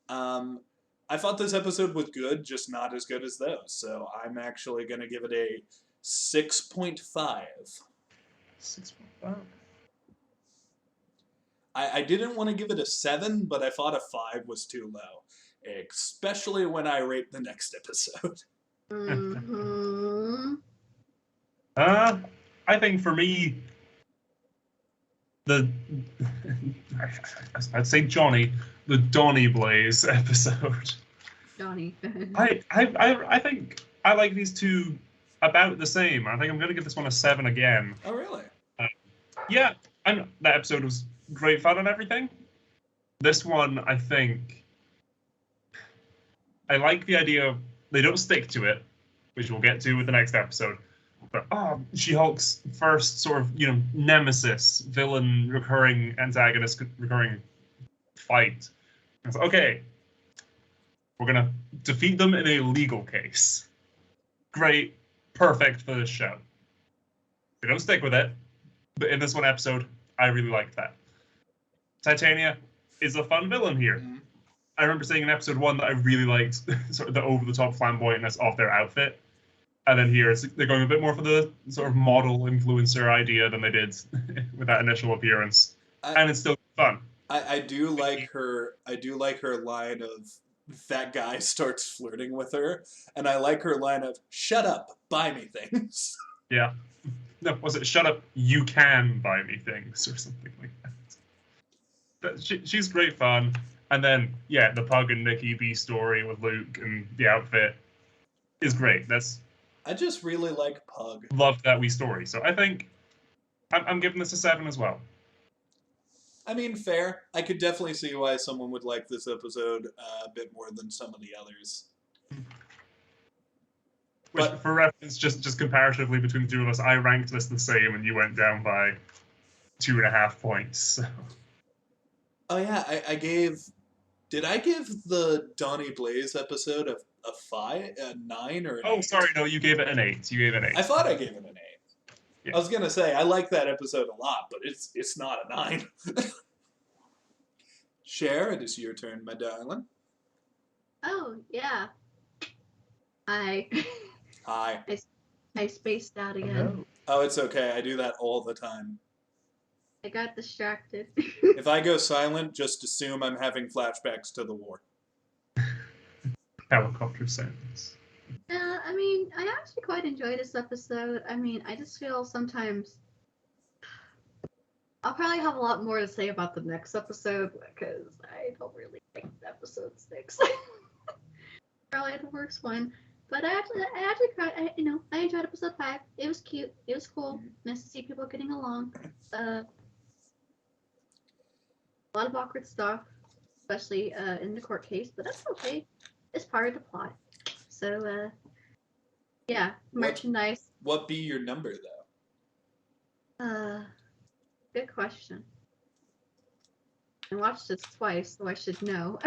I thought this episode was good, just not as good as those. So I'm actually going to give it a 6.5. 6.5. I didn't want to give it a 7, but I thought a 5 was too low. Especially when I rate the next episode. Mm-hmm. I think for me, I'd say Johnny, the Donny Blaze episode. Johnny. I think I like these two about the same. I think I'm going to give this one a 7 again. Oh, really? Yeah, that episode was great fun and everything. This one, I think, I like the idea of they don't stick to it, which we'll get to with the next episode. But She-Hulk's first sort of nemesis, villain, recurring antagonist, recurring fight. It's like, okay, we're gonna defeat them in a legal case. Great, perfect for this show. They don't stick with it, but in this one episode, I really liked that. Titania is a fun villain here. Mm-hmm. I remember seeing in episode 1 that I really liked sort of the over-the-top flamboyantness of their outfit. And then here, they're going a bit more for the sort of model influencer idea than they did with that initial appearance. And it's still fun. I do like her line of, that guy starts flirting with her. And I like her line of, shut up, buy me things. Yeah. No, was it shut up, you can buy me things, or something like that. But she's great fun. And then, yeah, the Pug and Nikki B story with Luke and the outfit is great. I just really like Pug. Loved that wee story. So I think I'm giving this a 7 as well. I mean, fair. I could definitely see why someone would like this episode a bit more than some of the others. Which, But- for reference, just comparatively between the two of us, I ranked this the same, and you went down by 2.5 points. So. Oh yeah, I gave. Did I give the Donnie Blaze episode a 5, a 9, or an 8? Sorry, no, you gave it an 8. You gave it an 8. I thought I gave it an 8. Yeah. I was gonna say I like that episode a lot, but it's not a 9. Cher, it is your turn, my darling. Oh, yeah. I Hi. I spaced out again. Oh, it's okay. I do that all the time. I got distracted. If I go silent, just assume I'm having flashbacks to the war. Helicopter sounds. I mean, I actually quite enjoy this episode. I mean, I just feel sometimes I'll probably have a lot more to say about the next episode because I don't really like episode 6. Probably the worst one. But I actually cried. I enjoyed episode 5. It was cute. It was cool. Nice to see people getting along. A lot of awkward stuff, especially in the court case. But that's okay. It's part of the plot. So, yeah, merchandise. What be your number though? Good question. I watched this twice, so I should know.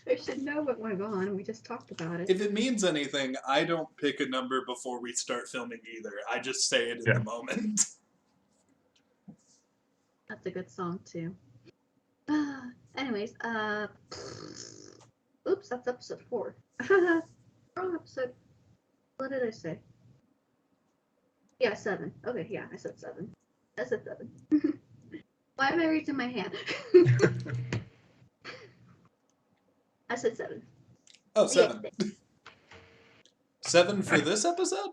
I should know what went on. We just talked about it. If it means anything, I don't pick a number before we start filming either. I just say it in the moment. That's a good song too. Anyways, oops, that's episode 4. Wrong episode. What did I say? Yeah, 7. Okay, yeah, I said 7. I said 7. Why am I raising my hand? I said 7. Oh, 7. 7 for this episode?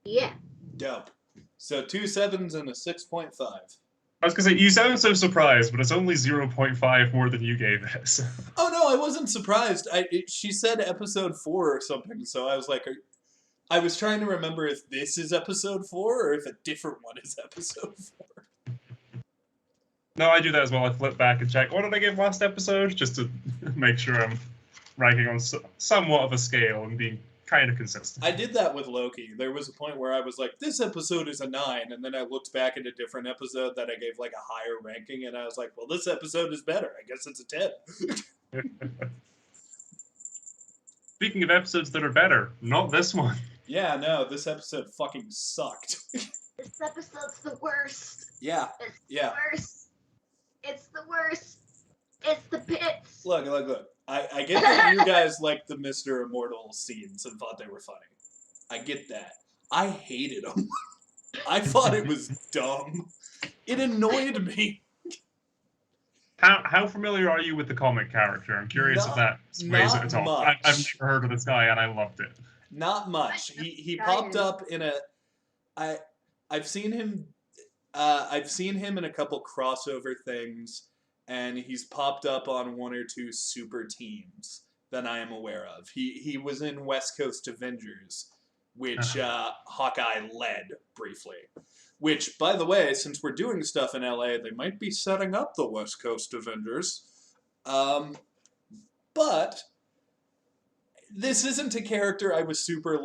Yeah. Dope. So 2 7s and a 6.5. I was gonna say, you sound so surprised, but it's only 0.5 more than you gave it. So. Oh no, I wasn't surprised. She said episode 4 or something, so I was like, I was trying to remember if this is episode 4 or if a different one is episode 4. No, I do that as well. I flip back and check, what did I give last episode? Just to make sure I'm ranking on somewhat of a scale and being kind of consistent. I did that with Loki. There was a point where I was like, this episode is a 9, and then I looked back at a different episode that I gave like a higher ranking, and I was like, well, this episode is better. I guess it's a 10. Speaking of episodes that are better, not this one. Yeah, no, this episode fucking sucked. This episode's the worst. Yeah, It's yeah. the worst. It's the worst. It's the pits. Look. I get that you guys liked the Mr. Immortal scenes and thought they were funny. I get that. I hated them. I thought it was dumb. It annoyed me. How familiar are you with the comic character? I'm curious if that sways it at all. much. I've never heard of this guy, and I loved it. Not much. He popped up in a. I've seen him. I've seen him in a couple crossover things, and he's popped up on 1 or 2 super teams that I am aware of. He was in West Coast Avengers, which Hawkeye led briefly. Which, by the way, since we're doing stuff in LA, they might be setting up the West Coast Avengers. But this isn't a character I was super,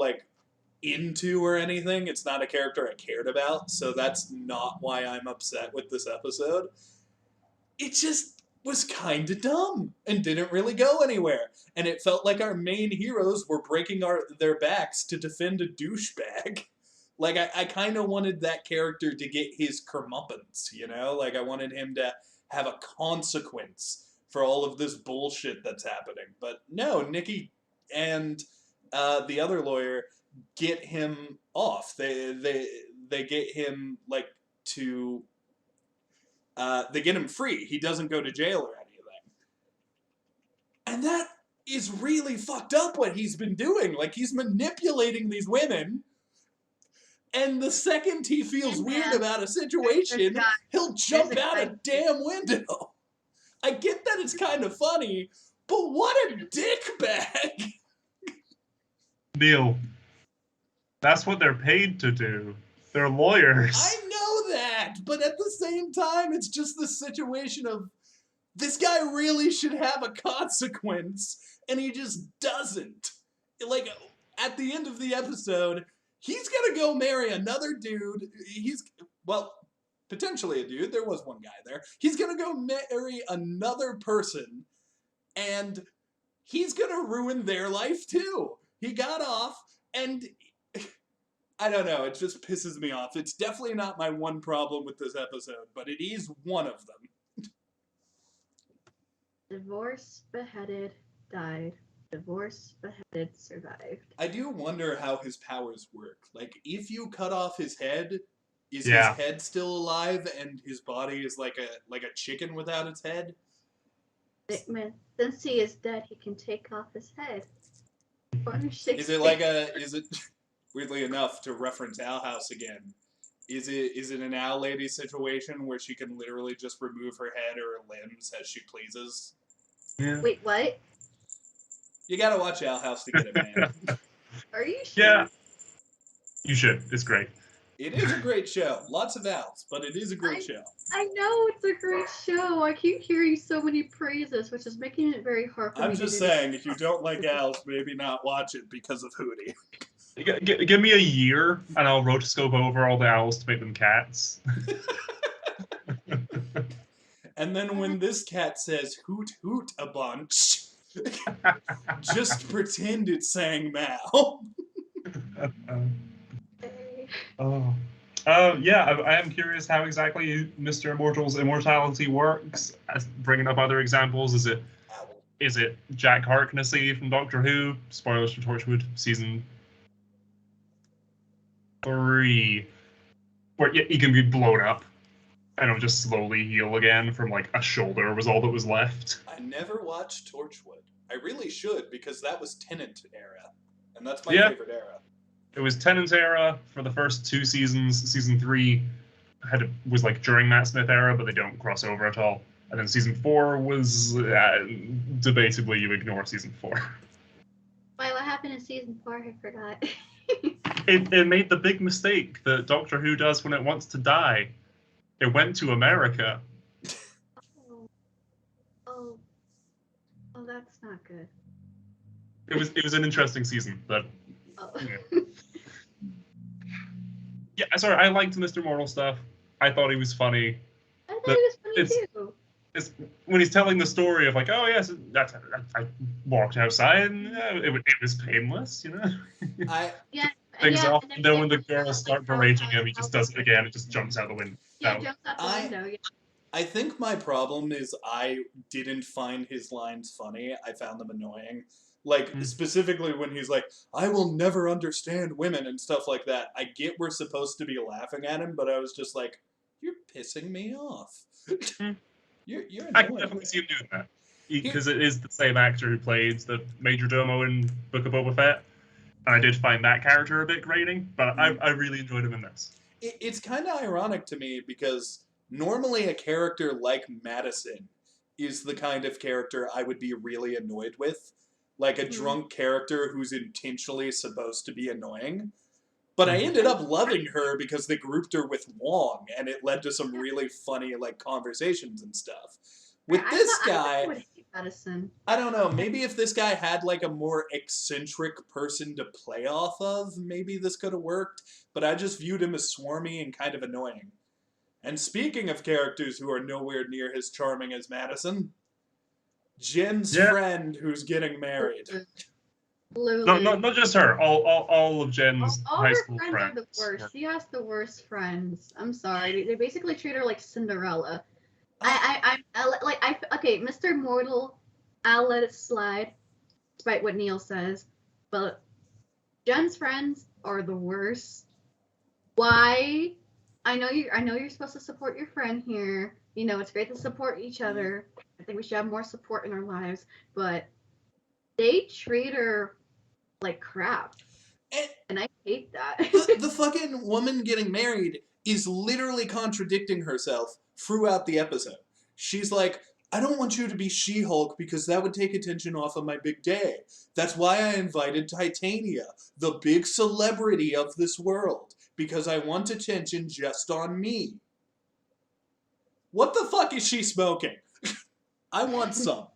into or anything. It's not a character I cared about, so that's not why I'm upset with this episode. It just was kind of dumb and didn't really go anywhere. And it felt like our main heroes were breaking their backs to defend a douchebag. I kind of wanted that character to get his comeuppance, I wanted him to have a consequence for all of this bullshit that's happening. But no, Nikki and the other lawyer get him off. They get him they get him free. He doesn't go to jail or anything. And that is really fucked up what he's been doing. He's manipulating these women. And the second he feels weird about a situation, he'll jump out a damn window. I get that it's kind of funny, but what a dickbag. Neil, that's what they're paid to do. They're lawyers. I know that, but at the same time, it's just the situation of this guy really should have a consequence, and he just doesn't. Like, at the end of the episode, he's gonna go marry another dude. Well, potentially a dude. There was one guy there. He's gonna go marry another person, and he's gonna ruin their life too. He got off, and I don't know, it just pisses me off. It's definitely not my one problem with this episode, but it is one of them. Divorced, beheaded, died. Divorced, beheaded, survived. I do wonder how his powers work. Like, if you cut off his head, is Yeah. his head still alive and his body is like a chicken without its head? Since he is dead, he can take off his head. Is it weirdly enough, to reference Owl House again, is it an Owl Lady situation where she can literally just remove her head or her limbs as she pleases? Yeah. Wait, what? You gotta watch Owl House to get it, man. Are you sure? Yeah. You should. It's great. It is a great show. Lots of owls, but it is a great show. I know it's a great show. I keep hearing so many praises, which is making it very hard for me I'm to just do. saying, if you don't like owls, maybe not watch it because of Hootie. Give me a year, and I'll rotoscope over all the owls to make them cats. And then when this cat says hoot hoot a bunch, just pretend it's saying Mao. Oh. Yeah, I am curious how exactly Mr. Immortal's immortality works. Bringing up other examples, is it Jack Harknessy from Doctor Who? Spoilers for Torchwood season 3, where he can be blown up and it'll just slowly heal again from like a shoulder was all that was left. I never watched Torchwood. I really should, because that was Tennant era, and that's my Yeah. favorite era. It was Tennant's era for the first 2 seasons. Season 3 was like during Matt Smith era, but they don't cross over at all. And then season 4 was debatably you ignore season 4. Wait, what happened in season 4? I forgot. It made the big mistake that Doctor Who does when it wants to die. It went to America. Oh, that's not good. It was an interesting season, but Oh. yeah. Yeah, sorry, I liked Mr. Mortal stuff. I thought he was funny. I thought it was funny it's- too. It's when he's telling the story of like, oh yes, I walked outside and it was painless, you know. Yeah. Things yeah, off, and and then when the like, girls start how- berating how- him, he just how- does it again. It just jumps out the window. Yeah, jumps out the window. Yeah. I think my problem is I didn't find his lines funny. I found them annoying. Like, specifically when he's like, I will never understand women and stuff like that. I get we're supposed to be laughing at him, but I was just like, you're pissing me off. You're I can annoying definitely me. see him doing that because it is the same actor who played the Major Domo in Book of Boba Fett, and I did find that character a bit grating, but I really enjoyed him in this. It's kind of ironic to me because normally a character like Madison is the kind of character I would be really annoyed with. Like a drunk character who's intentionally supposed to be annoying. But I ended up loving her because they grouped her with Wong, and it led to some really funny like conversations and stuff. With this guy, I would hate Madison. I don't know, maybe if this guy had like a more eccentric person to play off of, maybe this could have worked, but I just viewed him as swarmy and kind of annoying. And speaking of characters who are nowhere near as charming as Madison, Jen's friend who's getting married. Literally. Not just her. All of Jen's all high her school friends are the worst. She has the worst friends. I'm sorry. They basically treat her like Cinderella. Okay, Mr. Mortal, I'll let it slide, despite what Neil says. But Jen's friends are the worst. Why? I know you're supposed to support your friend here. You know, it's great to support each other. I think we should have more support in our lives. But they treat her like crap. And I hate that. The fucking woman getting married is literally contradicting herself throughout the episode. She's like, I don't want you to be She-Hulk because that would take attention off of my big day. That's why I invited Titania, the big celebrity of this world. because I want attention just on me. What the fuck is she smoking? I want some.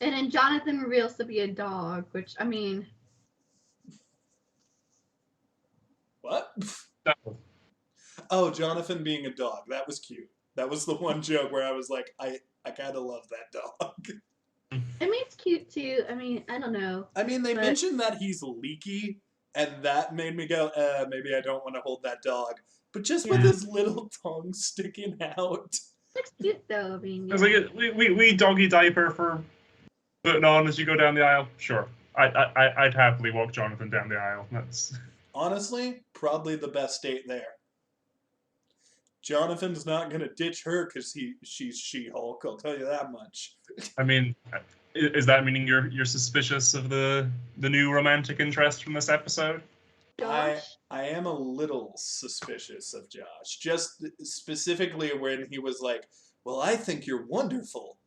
And then Jonathan reveals to be a dog, which, I mean... What? No. Oh, Jonathan being a dog. That was cute. That was the one joke where I was like, I kind of love that dog. I mean, it's cute too. I mean, I don't know. I mean, they But- mentioned that he's leaky, and that made me go, maybe I don't want to hold that dog. But just with Yeah. his little tongue sticking out. It's cute though. I mean, It's like we doggy diaper for putting on as you go down the aisle. Sure, I'd happily walk Jonathan down the aisle. That's Honestly, probably the best date there. Jonathan's not gonna ditch her because she's She-Hulk. I'll tell you that much. I mean, is that meaning you're suspicious of the new romantic interest from this episode? Josh. I am a little suspicious of Josh. Just specifically when he was like, "Well, I think you're wonderful,"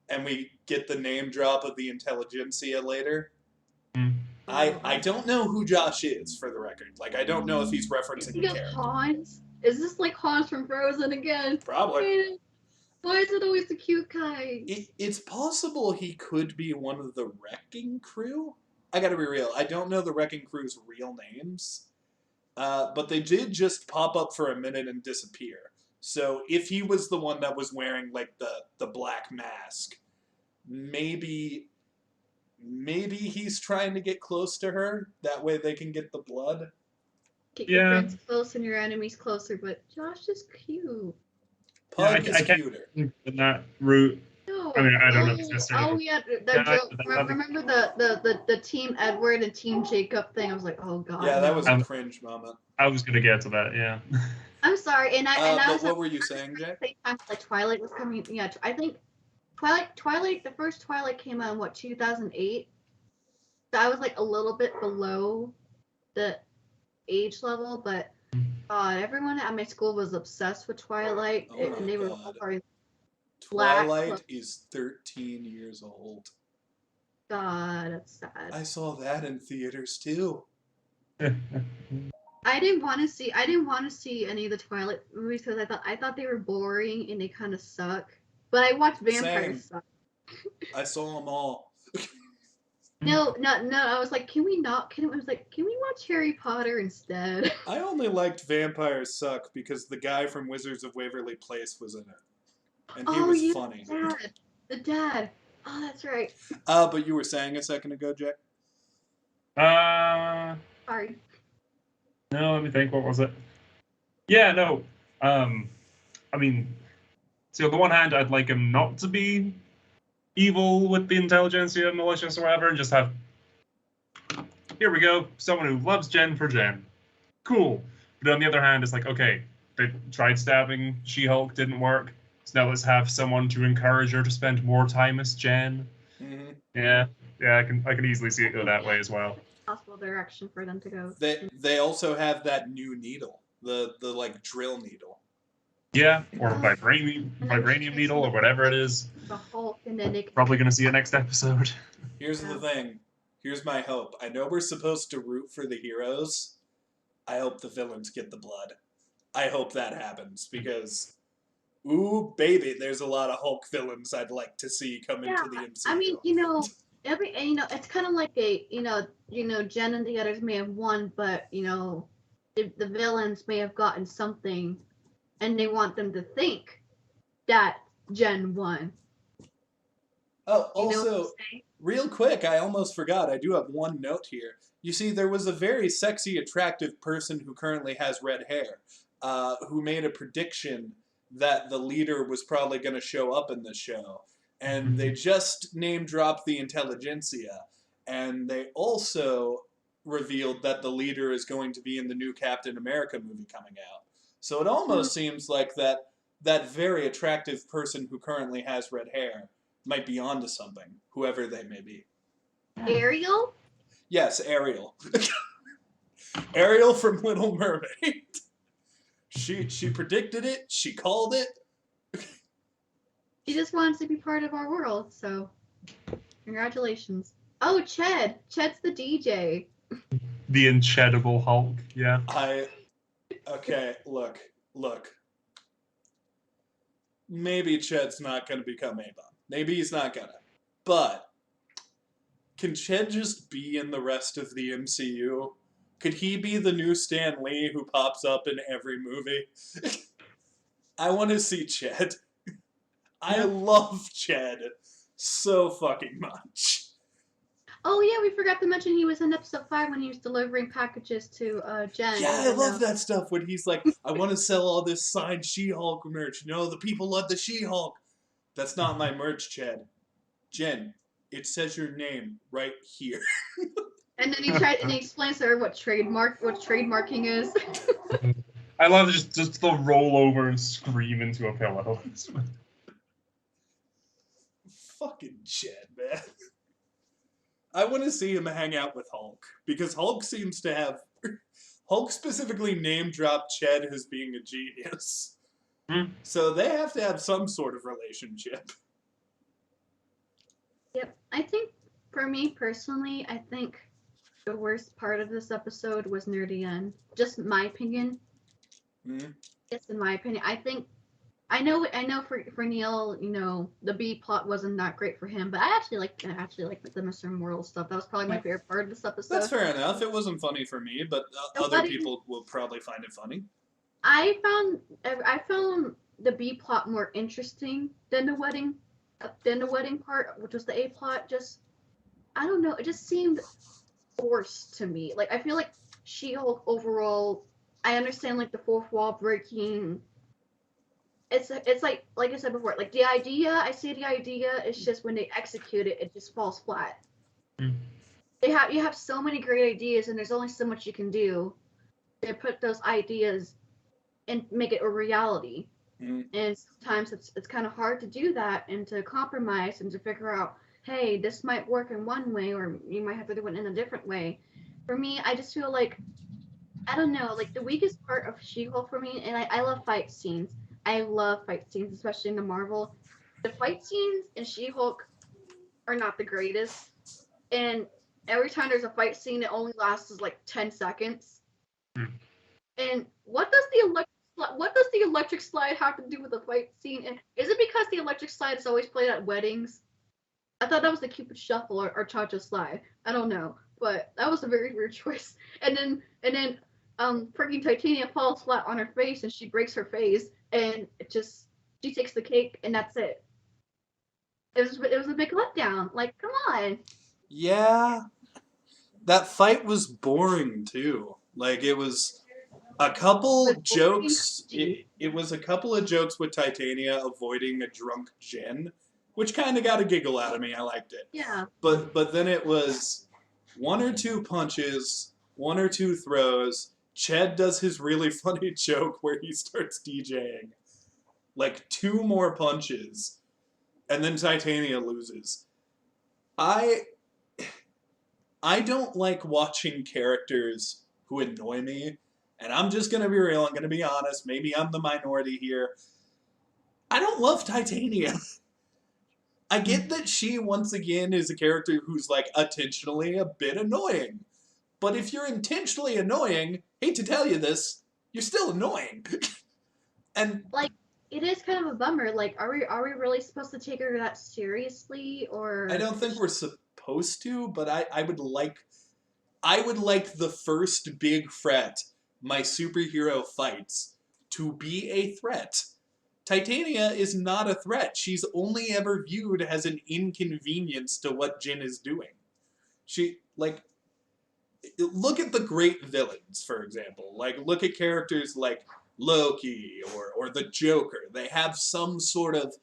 and we get the name drop of the intelligentsia later. Mm. I don't know who Josh is, for the record. Like, I don't know if he's referencing You the know, character. Hans. Is this like Hans from Frozen again? Probably. Why is it always the cute guy? It's possible he could be one of the Wrecking Crew. I gotta be real. I don't know the Wrecking Crew's real names. But they did just pop up for a minute and disappear. So if he was the one that was wearing, like, the black mask, maybe he's trying to get close to her. That way they can get the blood. Get your Yeah. friends close and your enemies closer, but Josh is cute. Pug I is can't- cuter. In that route, No. I mean, I don't know if it's necessarily- Oh yeah, Yeah, that I- joke. Remember the Team Edward and Team Jacob thing? I was like, oh god. Yeah, that was a Um, cringe moment. I was gonna get to that. Yeah. I'm sorry, and I But was what were you saying, Jay? at the same time like Twilight was coming. Yeah, I think Twilight. The first Twilight came out in what 2008. So I was like a little bit below the age level, but everyone at my school was obsessed with Twilight, Oh my and they were God. all very Black Twilight Cloak. is 13 years old. God, that's sad. I saw that in theaters too. I didn't want to see any of the Twilight movies because I thought they were boring and they kind of suck. But I watched Vampires Same. Suck. I saw them all. No. I was like, can we watch Harry Potter instead? I only liked Vampires Suck because the guy from Wizards of Waverly Place was in it. And he was yeah, funny. The dad. Oh, that's right. But you were saying a second ago, Jack? Sorry. No, let me think. What was it? Yeah, no. I mean, see, on the one hand, I'd like him not to be evil with the intelligentsia, malicious or whatever, and just have, here we go, someone who loves Jen for Jen. Cool. But on the other hand, it's like, okay, they tried stabbing She-Hulk, didn't work. So now let's have someone to encourage her to spend more time as Jen. Mm-hmm. Yeah, I can easily see it go that way as well. Possible direction for them to go. They also have that new needle, the like drill needle. Yeah, or vibranium needle or whatever it is. The Hulk, and then they can Probably gonna see it next episode. Here's the thing. Here's my hope. I know we're supposed to root for the heroes. I hope the villains get the blood. I hope that happens because, ooh, baby, there's a lot of Hulk villains I'd like to see come into the MCU. I mean, it's kind of like Jen and the others may have won, but the villains may have gotten something, and they want them to think that Jen won. Oh, You know what I'm also, saying? real quick, I almost forgot. I do have one note here. You see, there was a very sexy, attractive person who currently has red hair, who made a prediction that the leader was probably going to show up in the show. And they just name-dropped the intelligentsia. And they also revealed that the leader is going to be in the new Captain America movie coming out. So it almost seems like that very attractive person who currently has red hair might be onto something, whoever they may be. Ariel? Yes, Ariel. Ariel from Little Mermaid. She predicted it. She called it. She just wants to be part of our world, so congratulations. Oh, Ched. Ched's the DJ. The Inchedible Hulk, yeah. Okay, look. Maybe Ched's not gonna become Avon. Maybe he's not gonna. But can Ched just be in the rest of the MCU? Could he be the new Stan Lee who pops up in every movie? I want to see Ched. I love Ched so fucking much. Oh yeah, we forgot to mention he was in episode 5 when he was delivering packages to Jen. Yeah, I love that stuff when he's like, I want to sell all this signed She-Hulk merch. You know, the people love the She-Hulk. That's not my merch, Ched. Jen, it says your name right here. And then he explains to her what trademarking is. I love just the roll over and scream into a pillow. Fucking Ched, man. I want to see him hang out with Hulk because Hulk seems to have. Hulk specifically name dropped Ched as being a genius. So they have to have some sort of relationship. Yep. I think, for me personally, I think the worst part of this episode was near the end. Just my opinion. Just in my opinion. I know for Neil, you know, the B plot wasn't that great for him, but I actually like the Mr. Immortal stuff. That was probably my favorite part of this episode. That's fair enough. It wasn't funny for me, but other people will probably find it funny. I found the B plot more interesting than the wedding part, which was the A plot. Just, I don't know, it just seemed forced to me. Like, I feel like She-Hulk overall, I understand like the fourth wall breaking. It's like I said before, like the idea, I see the idea, it's just when they execute it, it just falls flat. You have so many great ideas and there's only so much you can do. They put those ideas and make it a reality. And sometimes it's kind of hard to do that and to compromise and to figure out, hey, this might work in one way or you might have to do it in a different way. For me, I just feel like, I don't know, like the weakest part of She-Hulk for me, and I love fight scenes. I love fight scenes, especially in the Marvel. The fight scenes in She-Hulk are not the greatest. And every time there's a fight scene, it only lasts like 10 seconds. And what does the electric slide have to do with the fight scene? And is it because the electric slide is always played at weddings? I thought that was the Cupid Shuffle or Cha-Cha slide. I don't know, but that was a very weird choice. And then freaking Titania falls flat on her face and she breaks her face, and she takes the cake and that's it. It was a big letdown. Like, come on. Yeah, that fight was boring too. Like, it was a couple jokes. It was a couple of jokes with Titania avoiding a drunk Jen, which kind of got a giggle out of me. I liked it. Yeah. But then it was one or two punches, one or two throws. Ched does his really funny joke where he starts DJing. Like 2 more punches, and then Titania loses. I don't like watching characters who annoy me, and I'm just gonna be real, I'm gonna be honest, maybe I'm the minority here. I don't love Titania. I get that she, once again, is a character who's, like, intentionally a bit annoying. But if you're intentionally annoying, hate to tell you this, you're still annoying. And like, it is kind of a bummer. Like, are we really supposed to take her that seriously, or? I don't think we're supposed to, but I would like the first big threat my superhero fights to be a threat. Titania is not a threat. She's only ever viewed as an inconvenience to what Jin is doing. Look at the great villains, for example. Like, look at characters like Loki or the Joker. They have some sort of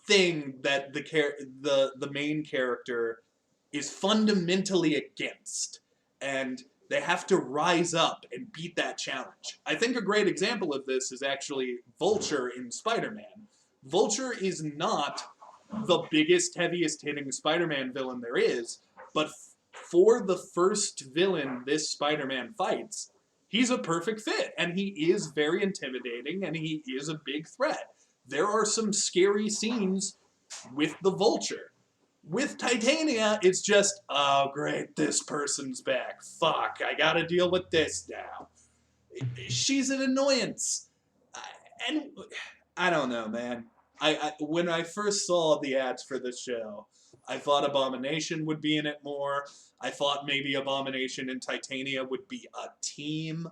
thing that the main character is fundamentally against, and they have to rise up and beat that challenge. I think a great example of this is actually Vulture in Spider-Man. Vulture is not the biggest, heaviest hitting Spider-Man villain there is, but for the first villain this Spider-Man fights, he's a perfect fit, and he is very intimidating, and he is a big threat. There are some scary scenes with the Vulture. With Titania, it's just, oh great, this person's back. Fuck, I gotta deal with this now. She's an annoyance. And I don't know, man. When I first saw the ads for this show, I thought Abomination would be in it more. I thought maybe Abomination and Titania would be a team.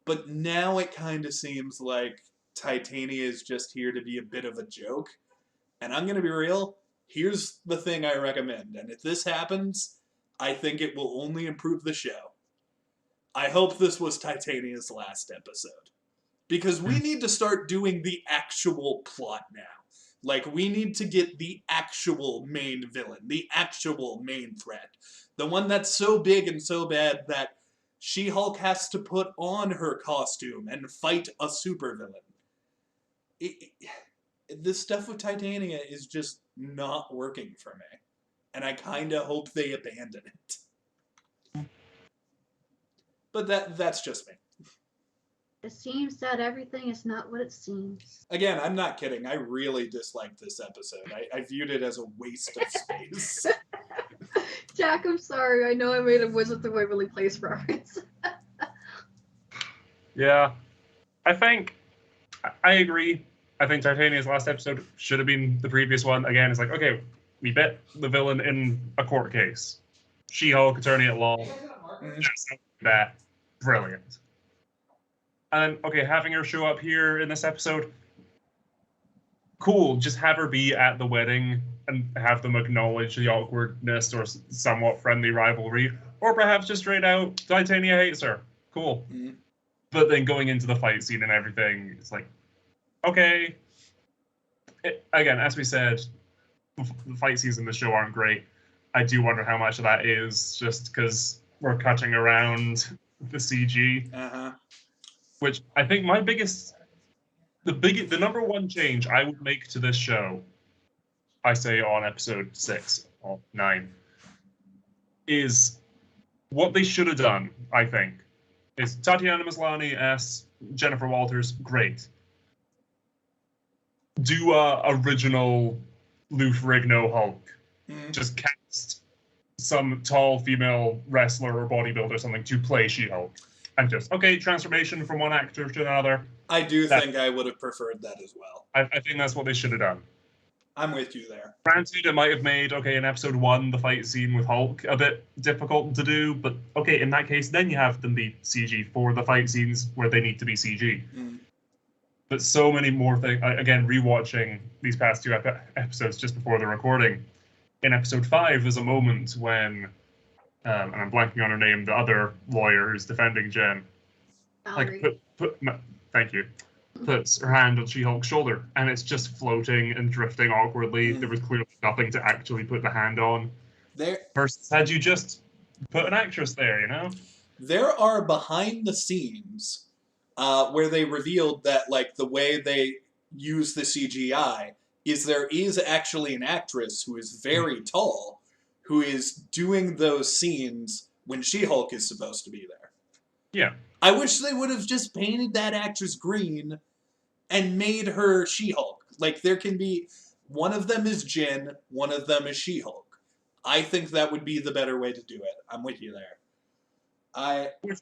But now it kind of seems like Titania is just here to be a bit of a joke. And I'm going to be real, here's the thing I recommend. And if this happens, I think it will only improve the show. I hope this was Titania's last episode. Because we need to start doing the actual plot now. Like, we need to get the actual main villain, the actual main threat. The one that's so big and so bad that She-Hulk has to put on her costume and fight a supervillain. This stuff with Titania is just not working for me. And I kind of hope they abandon it. But that's just me. It seems that everything is not what it seems. Again, I'm not kidding. I really disliked this episode. I viewed it as a waste of space. Jack, I'm sorry. I know I made a Wizards of Waverly Place reference. Yeah. I agree. I think Titania's last episode should have been the previous one. Again, it's like, okay, we bet the villain in a court case. She-Hulk, attorney at law. Just that. Brilliant. And okay, having her show up here in this episode, cool. Just have her be at the wedding and have them acknowledge the awkwardness or somewhat friendly rivalry. Or perhaps just straight out, Titania hates her. Cool. Mm-hmm. But then going into the fight scene and everything, it's like, okay. Again, as we said, the fight scenes in the show aren't great. I do wonder how much of that is just because we're cutting around the CG. Uh-huh. Which I think the number one change I would make to this show, I say on episode 6 or 9, is what they should have done, I think, is Tatiana Maslany as Jennifer Walters, great. Do a original Lou Ferrigno Hulk. Mm-hmm. Just cast some tall female wrestler or bodybuilder or something to play She-Hulk. And just, okay, transformation from one actor to another. I do think I would have preferred that as well. I think that's what they should have done. I'm with you there. Granted, it might have made, in episode 1, the fight scene with Hulk a bit difficult to do, but okay, in that case, then you have them be CG for the fight scenes where they need to be CG. Mm. But so many more things, again, rewatching these past 2 episodes just before the recording, in episode 5, there's a moment when, and I'm blanking on her name, the other lawyer who's defending Jen, thank you, puts her hand on She-Hulk's shoulder, and it's just floating and drifting awkwardly. There was clearly nothing to actually put the hand on. Versus had you just put an actress there, you know? There are behind the scenes where they revealed that, like, the way they use the CGI is there is actually an actress who is very tall who is doing those scenes when She-Hulk is supposed to be there. Yeah. I wish they would have just painted that actress green and made her She-Hulk. Like, there can be... One of them is Jen, one of them is She-Hulk. I think that would be the better way to do it. I'm with you there. Which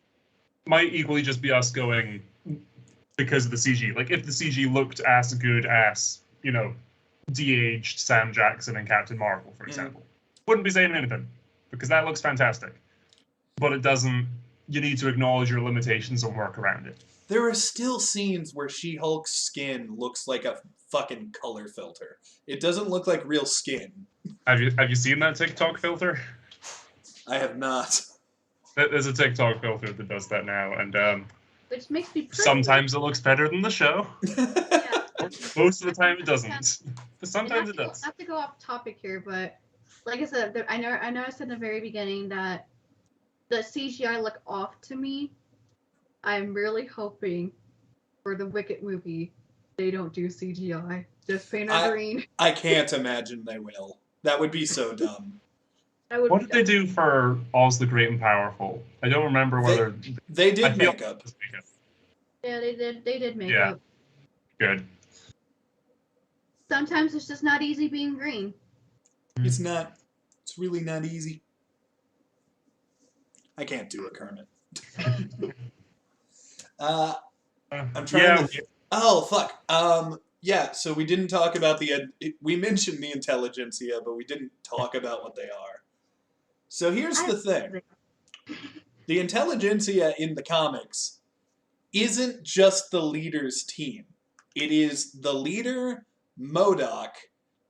might equally just be us going because of the CG. Like, if the CG looked as good as, de-aged Sam Jackson and Captain Marvel, for example. Wouldn't be saying anything, because that looks fantastic. But it doesn't... You need to acknowledge your limitations and work around it. There are still scenes where She-Hulk's skin looks like a fucking color filter. It doesn't look like real skin. Have you seen that TikTok filter? I have not. There's a TikTok filter that does that now, and which makes me pretty. Sometimes it looks better than the show. Yeah. Most of the time it doesn't. But sometimes it does. Not to go off topic here, but like I said, I know I said in the very beginning that the CGI look off to me. I'm really hoping for the Wicked movie they don't do CGI. Just paint her green. I can't imagine they will. That would be so dumb. What did they do for Oz the Great and Powerful? I don't remember whether... They did makeup. Yeah, they did makeup. Good. Sometimes it's just not easy being green. It's not. It's really not easy. I can't do a Kermit. I'm trying to. Oh fuck. Yeah. So we didn't talk about we mentioned the intelligentsia, but we didn't talk about what they are. So here's the thing. The intelligentsia in the comics isn't just the leader's team. It is the leader, MODOK,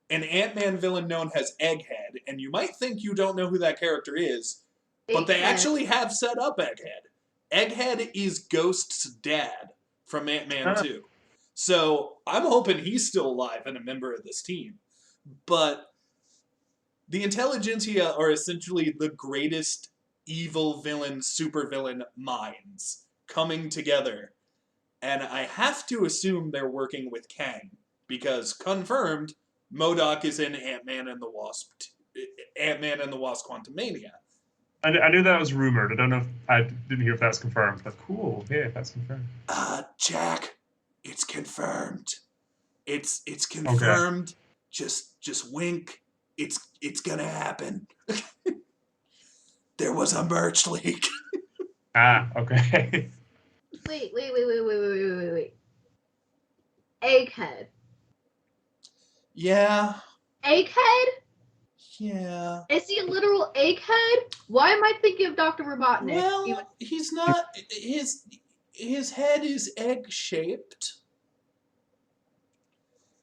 an Ant-Man villain known as Egghead, and you might think you don't know who that character is, but they actually have set up Egghead. Egghead is Ghost's dad from Ant-Man 2. So I'm hoping he's still alive and a member of this team. But the intelligentsia are essentially the greatest evil villain, supervillain minds coming together. And I have to assume they're working with Kang, because confirmed, MODOK is in Ant-Man and the Wasp Quantumania. I knew that was rumored. I don't know if I didn't hear if that's confirmed, but cool. Yeah, that's confirmed. Jack, it's confirmed. It's confirmed. Okay. Just wink. It's gonna happen. There was a merch leak. Okay. Wait. Egghead. Yeah. Egghead? Yeah. Is he a literal egghead? Why am I thinking of Dr. Robotnik? Well, he's not. His head is egg-shaped.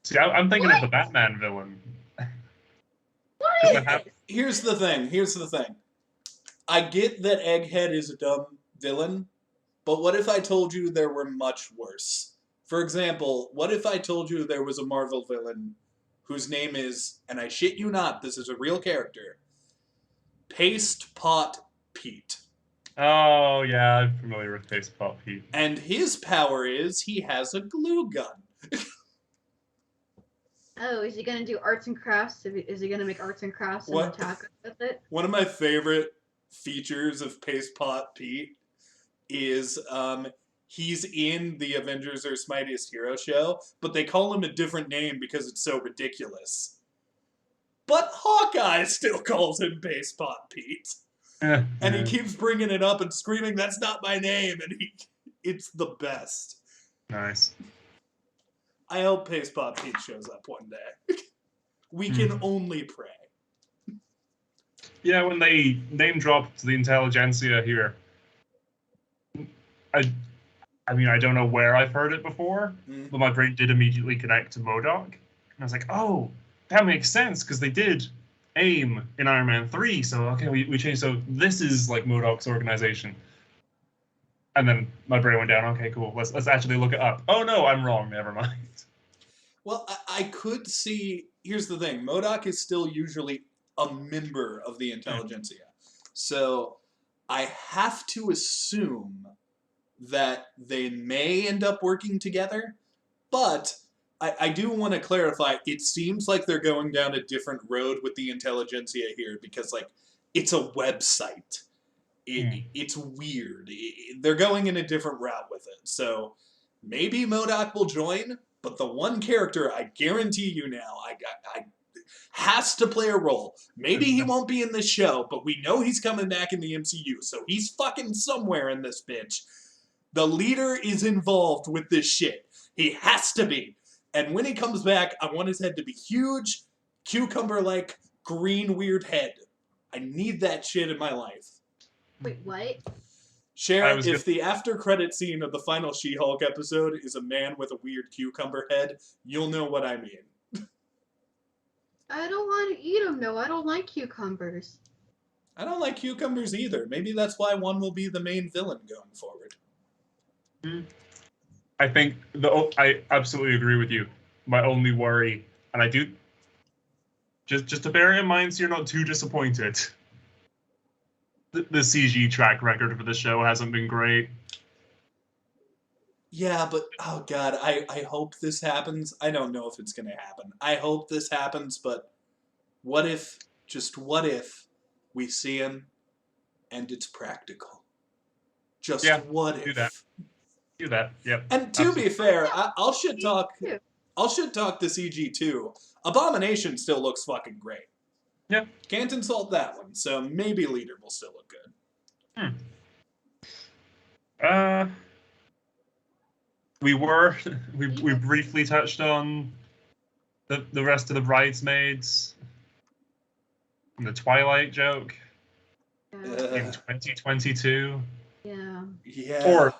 See, I'm thinking of the Batman villain. What? Here's the thing. I get that Egghead is a dumb villain, but what if I told you there were much worse? For example, what if I told you there was a Marvel villain whose name is, and I shit you not, this is a real character, Paste Pot Pete. Oh, yeah, I'm familiar with Paste Pot Pete. And his power is he has a glue gun. Oh, is he going to do arts and crafts? Is he going to make arts and crafts and attack with it? One of my favorite features of Paste Pot Pete is he's in the Avengers or Mightiest Hero show, but they call him a different name because it's so ridiculous. But Hawkeye still calls him Paste Pot Pete. And he keeps bringing it up and screaming, "That's not my name!" And it's the best. Nice. I hope Paste Pot Pete shows up one day. We can only pray. Yeah, when they name dropped the intelligentsia here, I mean, I don't know where I've heard it before, but my brain did immediately connect to MODOK. And I was like, oh, that makes sense, because they did AIM in Iron Man 3, so okay, we changed, so this is like MODOK's organization. And then my brain went down, okay, cool, let's actually look it up. Oh no, I'm wrong, never mind. Well, I could see, here's the thing, MODOK is still usually a member of the intelligentsia. So I have to assume that they may end up working together, but I do want to clarify, it seems like they're going down a different road with the intelligentsia here, because, like, it's a website. It's weird. They're going in a different route with it. So maybe MODOK will join, but the one character I guarantee you now, I has to play a role. Maybe he won't be in this show, but we know he's coming back in the MCU, so he's fucking somewhere in this bitch. The leader is involved with this shit. He has to be. And when he comes back, I want his head to be huge, cucumber-like, green weird head. I need that shit in my life. Wait, what? Sharon, if the after-credit scene of the final She-Hulk episode is a man with a weird cucumber head, you'll know what I mean. I don't want to eat them, no. I don't like cucumbers. I don't like cucumbers either. Maybe that's why one will be the main villain going forward. I think I absolutely agree with you. My only worry, and I do, just to bear in mind so you're not too disappointed, the CG track record for the show hasn't been great. Yeah, but, oh god, I hope this happens. I don't know if it's going to happen. I hope this happens, but what if, just what if, we see him and it's practical? Just what if? Do that, yep. And to be fair, I'll shit talk the CG too. Abomination still looks fucking great. Yeah. Can't insult that one, so maybe Leader will still look good. We briefly touched on the rest of the bridesmaids and the Twilight joke in 2022. Yeah. Yeah. Or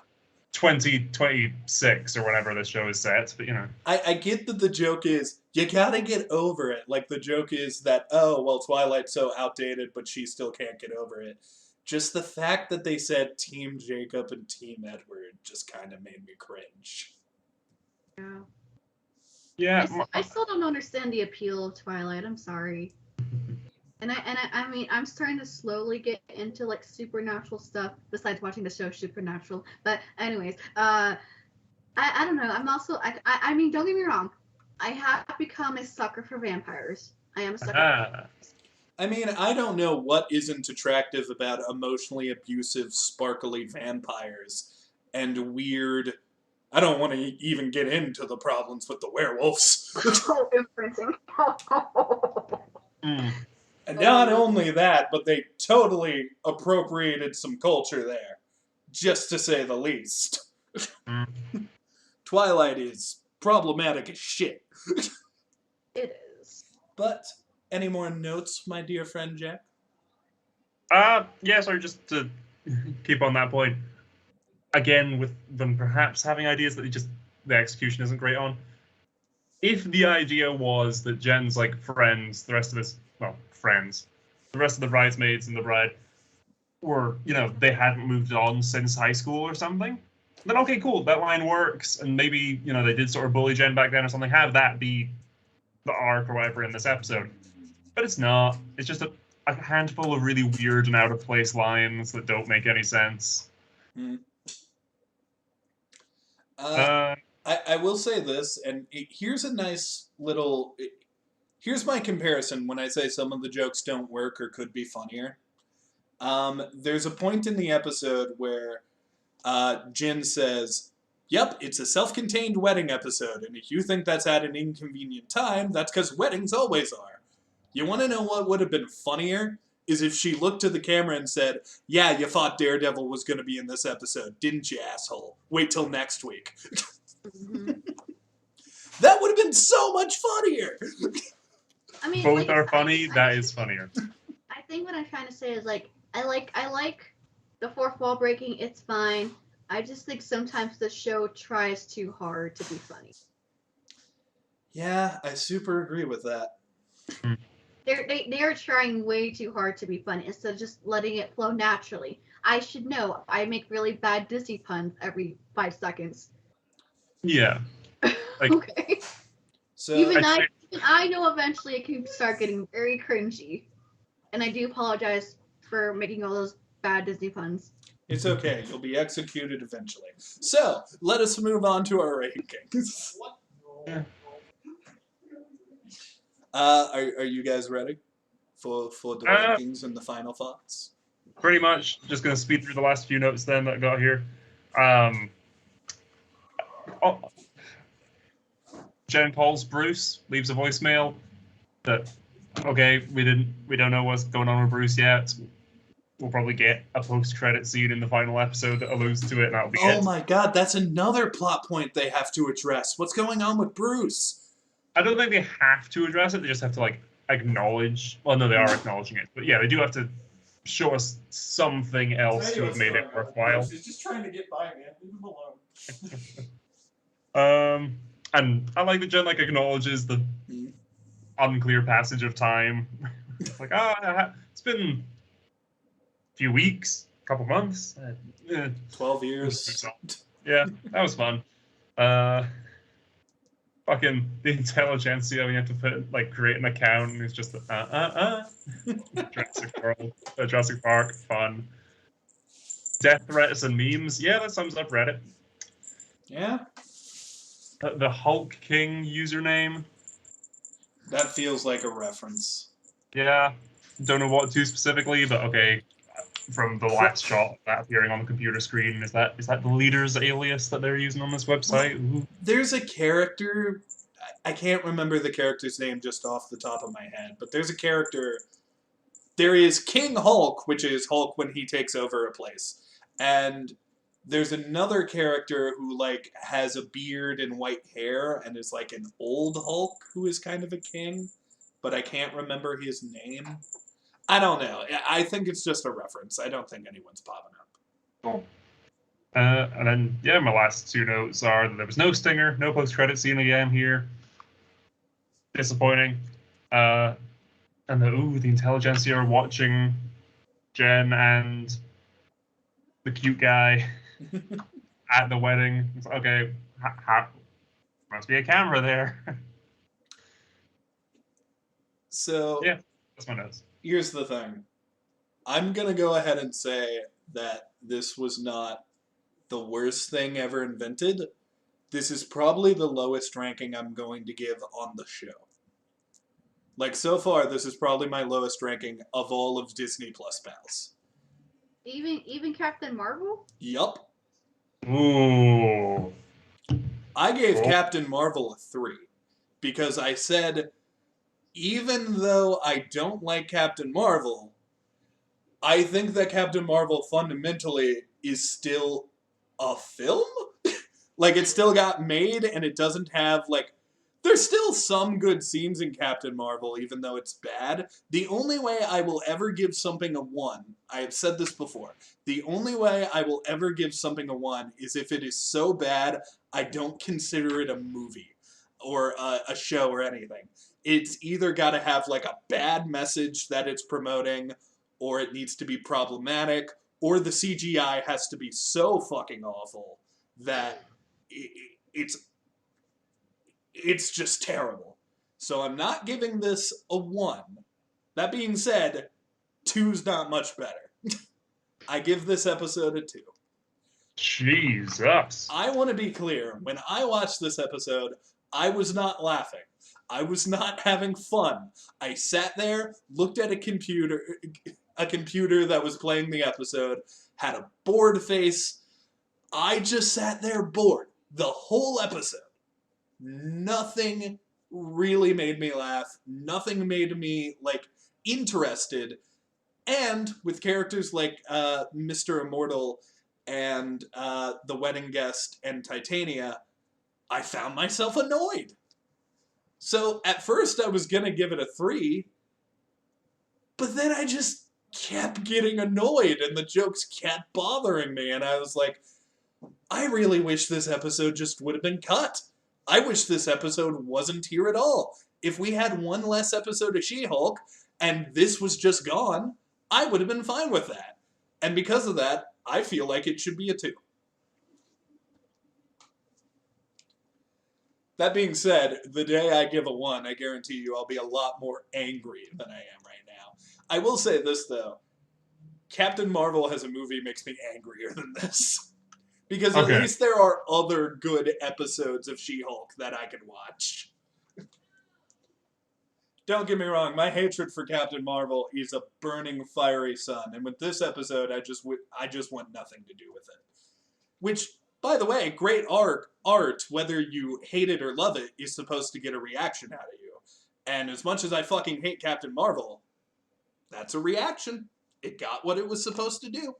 2026 or whatever the show is set, but I get that the joke is, you gotta get over it. Like, the joke is that, oh, well, Twilight's so outdated, but she still can't get over it. Just the fact that they said Team Jacob and Team Edward just kind of made me cringe. Yeah. Yeah. I still don't understand the appeal of Twilight. I'm sorry. And I mean, I'm starting to slowly get into like supernatural stuff besides watching the show Supernatural. But anyways, I don't know. I'm also I mean, don't get me wrong. I have become a sucker for vampires. I am a sucker. For vampires. I mean, I don't know what isn't attractive about emotionally abusive, sparkly vampires and weird. I don't want to even get into the problems with the werewolves. Oh, imprinting. And not only that, but they totally appropriated some culture there, just to say the least. Twilight is problematic as shit. It is. But, any more notes, my dear friend Jack? Yeah, sorry, just to keep on that point. Again, with them perhaps having ideas that the execution isn't great on. If the idea was that Jen's like friends, the rest of us, well, friends, the rest of the bridesmaids and the bride were, they hadn't moved on since high school or something, then okay, cool, that line works, and maybe, they did sort of bully Jen back then or something, have that be the arc or whatever in this episode. But it's not. It's just a handful of really weird and out-of-place lines that don't make any sense. I will say this, and here's a nice little... Here's my comparison when I say some of the jokes don't work or could be funnier. There's a point in the episode where Jin says, "Yep, it's a self-contained wedding episode, and if you think that's at an inconvenient time, that's because weddings always are." You want to know what would have been funnier? Is if she looked to the camera and said, "Yeah, you thought Daredevil was going to be in this episode, didn't you, asshole? Wait till next week." That would have been so much funnier! I mean, both are funny. That is funnier. I think what I'm trying to say is I like the fourth wall breaking. It's fine. I just think sometimes the show tries too hard to be funny. Yeah, I super agree with that. They are trying way too hard to be funny instead of just letting it flow naturally. I should know. I make really bad Disney puns every 5 seconds. Yeah. Okay. So Even I know eventually it can start getting very cringy. And I do apologize for making all those bad Disney puns. It's okay. You'll be executed eventually. So, let us move on to our rankings. Are you guys ready for the rankings and the final thoughts? Pretty much. Just going to speed through the last few notes then that I got here. Jen calls Bruce, leaves a voicemail that, okay, we don't know what's going on with Bruce yet. We'll probably get a post-credit scene in the final episode that alludes to it, and that'll be it. Oh my god, that's another plot point they have to address. What's going on with Bruce? I don't think they have to address it. They just have to, acknowledge... Well, no, they are acknowledging it. But yeah, they do have to show us something else to have made it worthwhile. He's just trying to get by, man. Leave him alone. And I like that Jen acknowledges the unclear passage of time. It's it's been a few weeks, a couple months, 12 years. Yeah, that was fun. Fucking the intelligentsia we have to put create an account, and it's just Jurassic Park, fun. Death threats and memes. Yeah, that sums up Reddit. Yeah. The Hulk King username. That feels like a reference. Yeah. Don't know what to specifically, but okay. From the last shot that appearing on the computer screen, is that the leader's alias that they're using on this website? Well, there's a character, I can't remember the character's name just off the top of my head, but there's a character there is King Hulk, which is Hulk when he takes over a place, and there's another character who like has a beard and white hair and is like an old Hulk who is kind of a king, but I can't remember his name. I don't know. I think it's just a reference. I don't think anyone's popping up. Cool. And then, yeah, my last two notes are that there was no stinger, no post-credit scene again here. Disappointing. And the intelligentsia are watching Jen and the cute guy at the wedding. It's like, okay, must be a camera there. So yeah, that's my notes. Here's the thing. I'm going to go ahead and say that this was not the worst thing ever invented. This is probably the lowest ranking I'm going to give on the show. Like, so far, this is probably my lowest ranking of all of Disney Plus pals. Even Captain Marvel? Yup. Ooh. I gave Captain Marvel a 3 because I said, even though I don't like Captain Marvel, I think that Captain Marvel fundamentally is still a film. Like, it still got made, and it doesn't have, like... There's still some good scenes in Captain Marvel, even though it's bad. The only way I will ever give something a 1, I have said this before, the only way I will ever give something a 1 is if it is so bad I don't consider it a movie or a show or anything. It's either got to have, like, a bad message that it's promoting, or it needs to be problematic, or the CGI has to be so fucking awful that it's just terrible. So I'm not giving this a 1. That being said, 2's not much better. I give this episode a 2. Jesus. I want to be clear. When I watched this episode, I was not laughing. I was not having fun. I sat there, looked at a computer that was playing the episode, had a bored face. I just sat there bored the whole episode. Nothing really made me laugh. Nothing made me, like, interested. And with characters like Mr. Immortal and the wedding guest and Titania, I found myself annoyed. So at first I was going to give it a 3, but then I just kept getting annoyed and the jokes kept bothering me. And I was like, I really wish this episode just would have been cut. I wish this episode wasn't here at all. If we had one less episode of She-Hulk, and this was just gone, I would have been fine with that. And because of that, I feel like it should be a 2. That being said, the day I give a 1, I guarantee you I'll be a lot more angry than I am right now. I will say this, though. Captain Marvel as a movie makes me angrier than this. Because at least there are other good episodes of She-Hulk that I can watch. Don't get me wrong, my hatred for Captain Marvel is a burning, fiery sun, and with this episode, I just want nothing to do with it. Which, by the way, great art, whether you hate it or love it, is supposed to get a reaction out of you. And as much as I fucking hate Captain Marvel, that's a reaction. It got what it was supposed to do.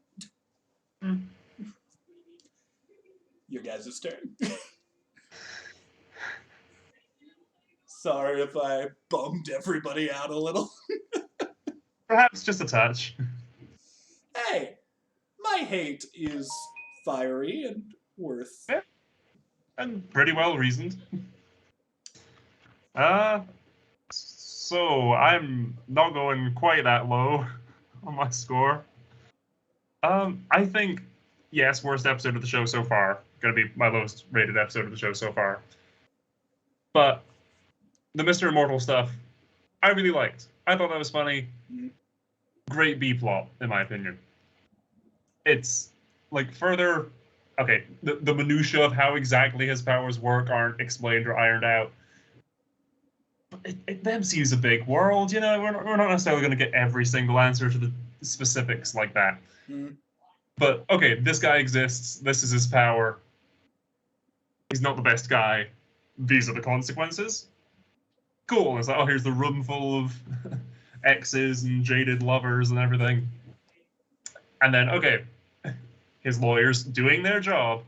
Your guys' turn. Sorry if I bummed everybody out a little. Perhaps just a touch. Hey, my hate is fiery and worth. Yeah. And pretty well reasoned. So I'm not going quite that low on my score. I think, yes, worst episode of the show so far. Gonna be my lowest rated episode of the show so far. But the Mr. Immortal stuff, I really liked. I thought that was funny. Great B-plot, in my opinion. It's, like, further... Okay, the minutiae of how exactly his powers work aren't explained or ironed out. But the MCU is a big world, you know? We're not necessarily going to get every single answer to the specifics like that. But, okay, this guy exists. This is his power. He's not the best guy. These are the consequences. Cool. It's like, oh, here's the room full of exes and jaded lovers and everything. And then, okay, his lawyers doing their job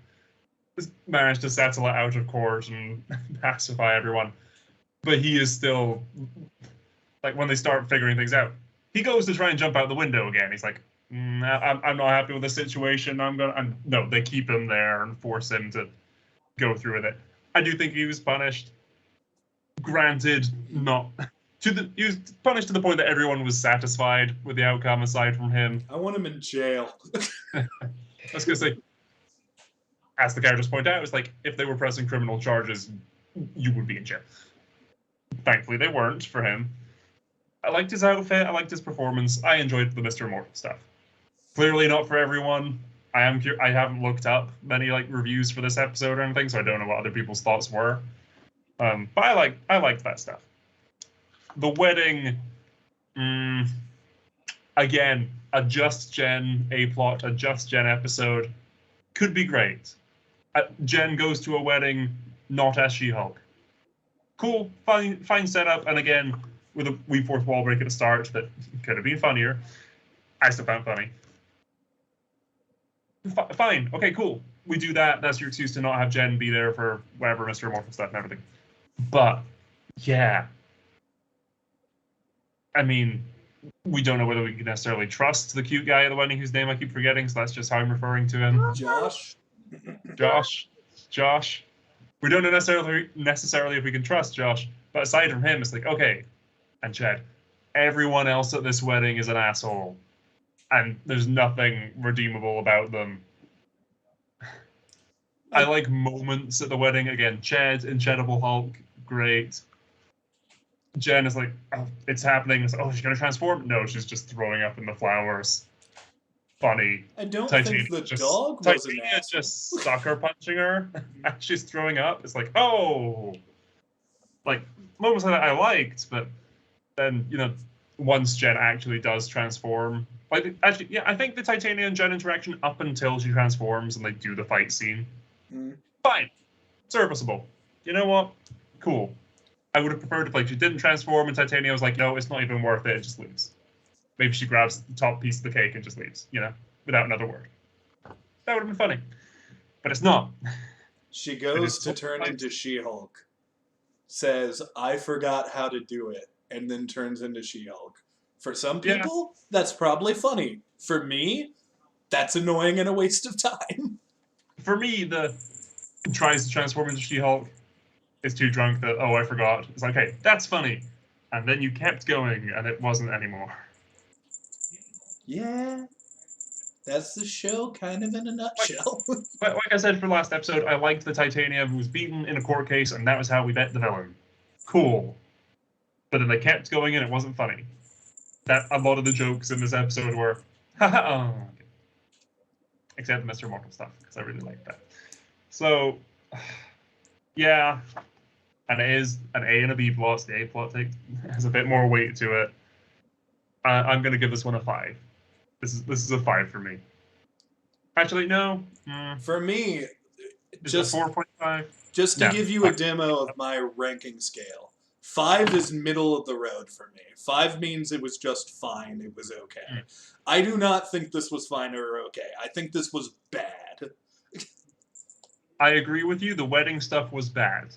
managed to settle it out of court and pacify everyone. But he is still, like, when they start figuring things out, he goes to try and jump out the window again. He's like, I'm not happy with the situation. And no, they keep him there and force him to go through with it. I do think he was punished. Granted, not he was punished to the point that everyone was satisfied with the outcome aside from him. I want him in jail. I was gonna say, as the characters point out, it's like if they were pressing criminal charges, you would be in jail. Thankfully, they weren't for him. I liked his outfit. I liked his performance. I enjoyed the Mr. Immortal stuff. Clearly not for everyone. I haven't looked up many reviews for this episode or anything, so I don't know what other people's thoughts were. But I liked that stuff. The wedding, again, a Just Jen A-plot, a Just Jen episode, could be great. Jen goes to a wedding, not as She-Hulk. Cool, fine setup, and again, with a wee fourth wall break at the start that could have been funnier. I still found funny. Fine, okay, cool. We do that. That's your excuse to not have Jen be there for whatever Mr. Immortal stuff and everything. But, yeah. I mean, we don't know whether we can necessarily trust the cute guy at the wedding whose name I keep forgetting, so that's just how I'm referring to him. Josh. We don't know necessarily if we can trust Josh, but aside from him, it's like, okay, and Chad, everyone else at this wedding is an asshole, and there's nothing redeemable about them. I like moments at the wedding. Again, Ched, Incredible Hulk, great. Jen is like, oh, it's happening. It's like, oh, she's going to transform? No, she's just throwing up in the flowers. Funny. I don't Titania think the dog was an Titania asshole. just sucker punching her and she's throwing up. It's like, oh. Like, moments like that I liked, but then, once Jen actually does transform. Actually, yeah, I think the Titania and Jen interaction up until she transforms and they do the fight scene. Fine. Serviceable. You know what? Cool. I would have preferred if she didn't transform and Titania was like, no, it's not even worth it, it just leaves. Maybe she grabs the top piece of the cake and just leaves, without another word. That would have been funny. But it's not. She goes to turn into She-Hulk, says, I forgot how to do it, and then turns into She-Hulk. For some people, that's probably funny. For me, that's annoying and a waste of time. For me, tries to transform into She-Hulk, is too drunk that, oh, I forgot. It's like, hey, that's funny. And then you kept going, and it wasn't anymore. Yeah. That's the show, kind of in a nutshell. Like I said for last episode, I liked the Titania who was beaten in a court case, and that was how we met the villain. Cool. But then they kept going, and it wasn't funny. A lot of the jokes in this episode were, haha, oh, okay. Except the Mr. Immortal stuff, because I really liked that. So, yeah. And it is an A and a B plot. The A plot has a bit more weight to it. I'm going to give this one a 5. This is a 5 for me. Actually, no. For me, just 4.5. Just to give you a demo of my ranking scale, 5 is middle of the road for me. 5 means it was just fine. It was okay. I do not think this was fine or okay. I think this was bad. I agree with you. The wedding stuff was bad.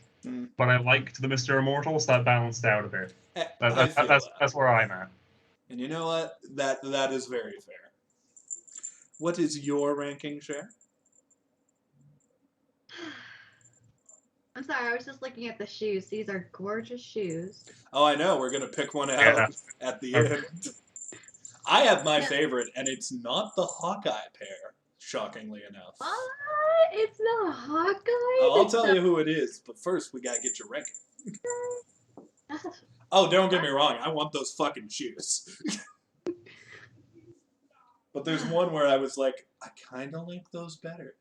But I liked the Mr. Immortal, so that balanced out a bit. That's where I'm at. And you know what? That is very fair. What is your ranking, Cher? I'm sorry, I was just looking at the shoes. These are gorgeous shoes. Oh, I know. We're going to pick one out at the end. I have my favorite, and it's not the Hawkeye pair, shockingly enough. What? It's not Hawkeye? I'll tell you who it is, but first we gotta get your ranking. Oh, don't get me wrong, I want those fucking shoes. But there's one where I was like, I kinda like those better.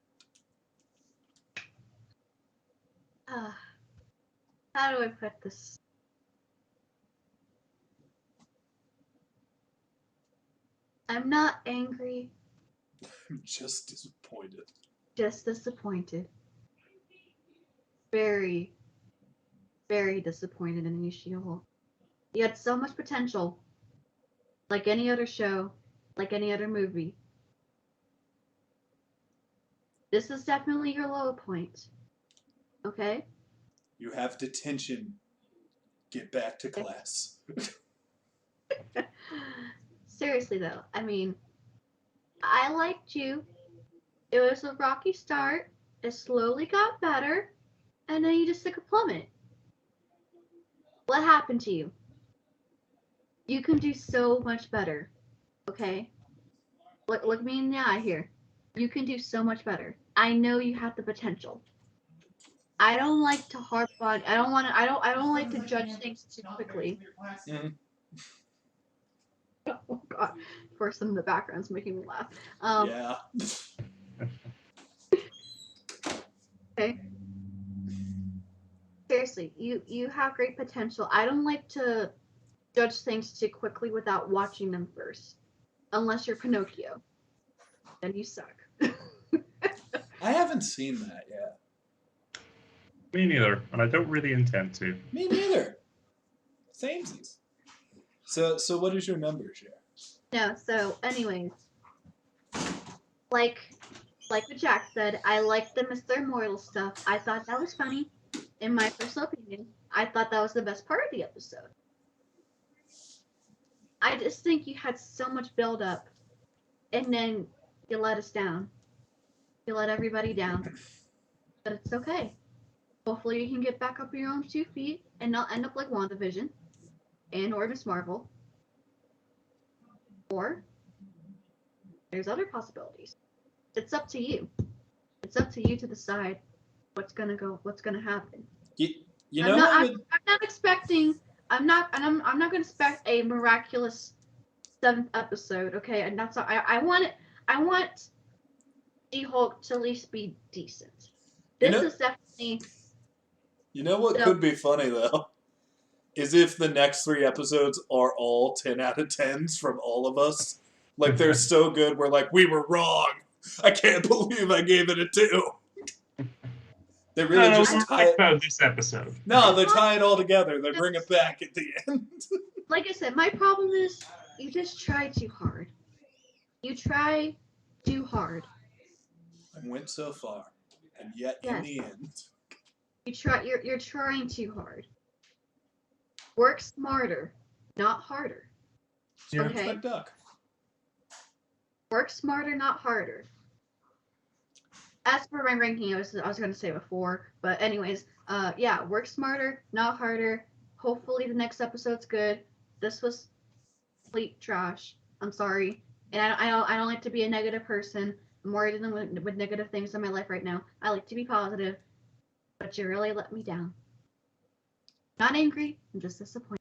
How do I put this? I'm not angry. I'm just disappointed. Just disappointed. Very, very disappointed in you, She-Hulk. You had so much potential, like any other show, like any other movie. This is definitely your low point. Okay? You have detention. Get back to class. Seriously though, I mean, I liked you. It was a rocky start. It slowly got better, and then you just took a plummet. What happened to you? You can do so much better. Okay? Look me in the eye here. You can do so much better. I know you have the potential. I don't like to harp on. I don't like to judge things too quickly. Mhm. Oh god. Of course, some of the background's making me laugh. Yeah. Okay. Seriously, you have great potential. I don't like to judge things too quickly without watching them first. Unless you're Pinocchio. Then you suck. I haven't seen that yet. Me neither, and I don't really intend to. Me neither. Samesies. So what is your number, Cher? No, so anyways. Like what Jack said, I like the Mr. Immortal stuff. I thought that was funny. In my personal opinion, I thought that was the best part of the episode. I just think you had so much build up, and then you let us down. You let everybody down. But it's okay. Hopefully you can get back up on your own 2 feet and not end up like WandaVision and or Miss Marvel. Or there's other possibilities. It's up to you. It's up to you to decide what's gonna happen. I'm not expecting. I'm not gonna expect a miraculous 7th episode. Okay, and that's all. I want She-Hulk to at least be decent. This is definitely. You know what could be funny though, is if the next 3 episodes are all 10 out of 10s from all of us. Like they're so good, we're like, we were wrong. I can't believe I gave it a 2. They really just tie it about this episode. No, they tie it all together. They bring it back at the end. Like I said, my problem is you just try too hard. You try too hard. I went so far, and yet in the end, you're trying too hard. Work smarter, not harder. okay. Duck. Work smarter, not harder. As for my ranking, I was going to say before, but anyways, yeah, work smarter, not harder. Hopefully the next episode's good. This was complete trash. I'm sorry, and I don't like to be a negative person. I'm more dealing with negative things in my life right now. I like to be positive, but you really let me down. Not angry, I'm just disappointed.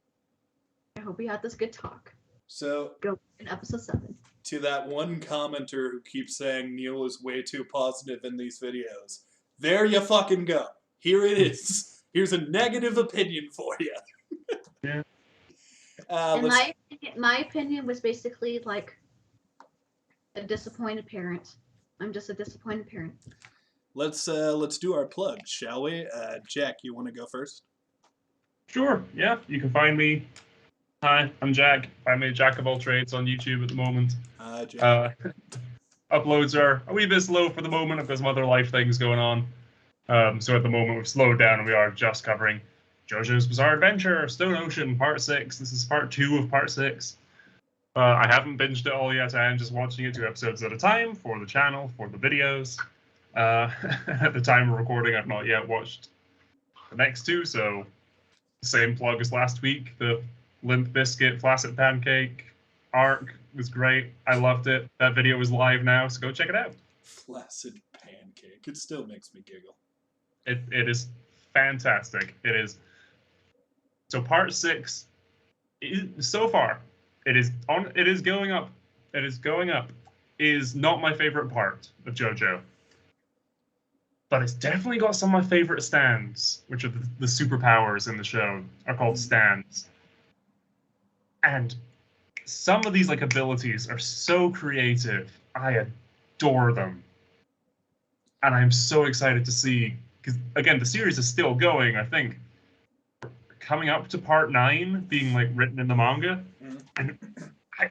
I hope we had this good talk. So go in episode 7. To that one commenter who keeps saying Neil is way too positive in these videos, there you fucking go. Here it is. Here's a negative opinion for you. Yeah. My opinion was basically like a disappointed parent. I'm just a disappointed parent. Let's do our plugs, shall we? Jack, you want to go first? Sure. Yeah, you can find me. Hi, I'm Jack. I'm a jack of all trades on YouTube at the moment. Jack. Uploads are a wee bit slow for the moment. I've got some other life things going on. So at the moment we've slowed down and we are just covering JoJo's Bizarre Adventure, Stone Ocean, Part 6. This is Part 2 of Part 6. I haven't binged it all yet. I am just watching it 2 episodes at a time for the channel, for the videos. At the time of recording, I've not yet watched the next 2, so same plug as last week. The Limp Bizkit Flaccid Pancake arc was great. I loved it. That video is live now, so go check it out. Flaccid Pancake. It still makes me giggle. It is fantastic. It is. So Part 6, so far, it is going up. It is going up. Is not my favorite part of JoJo. But it's definitely got some of my favorite stands, which are the superpowers in the show, are called stands. And some of these abilities are so creative. I adore them. And I'm so excited to see, because again, the series is still going, I think. Coming up to Part 9 being written in the manga. And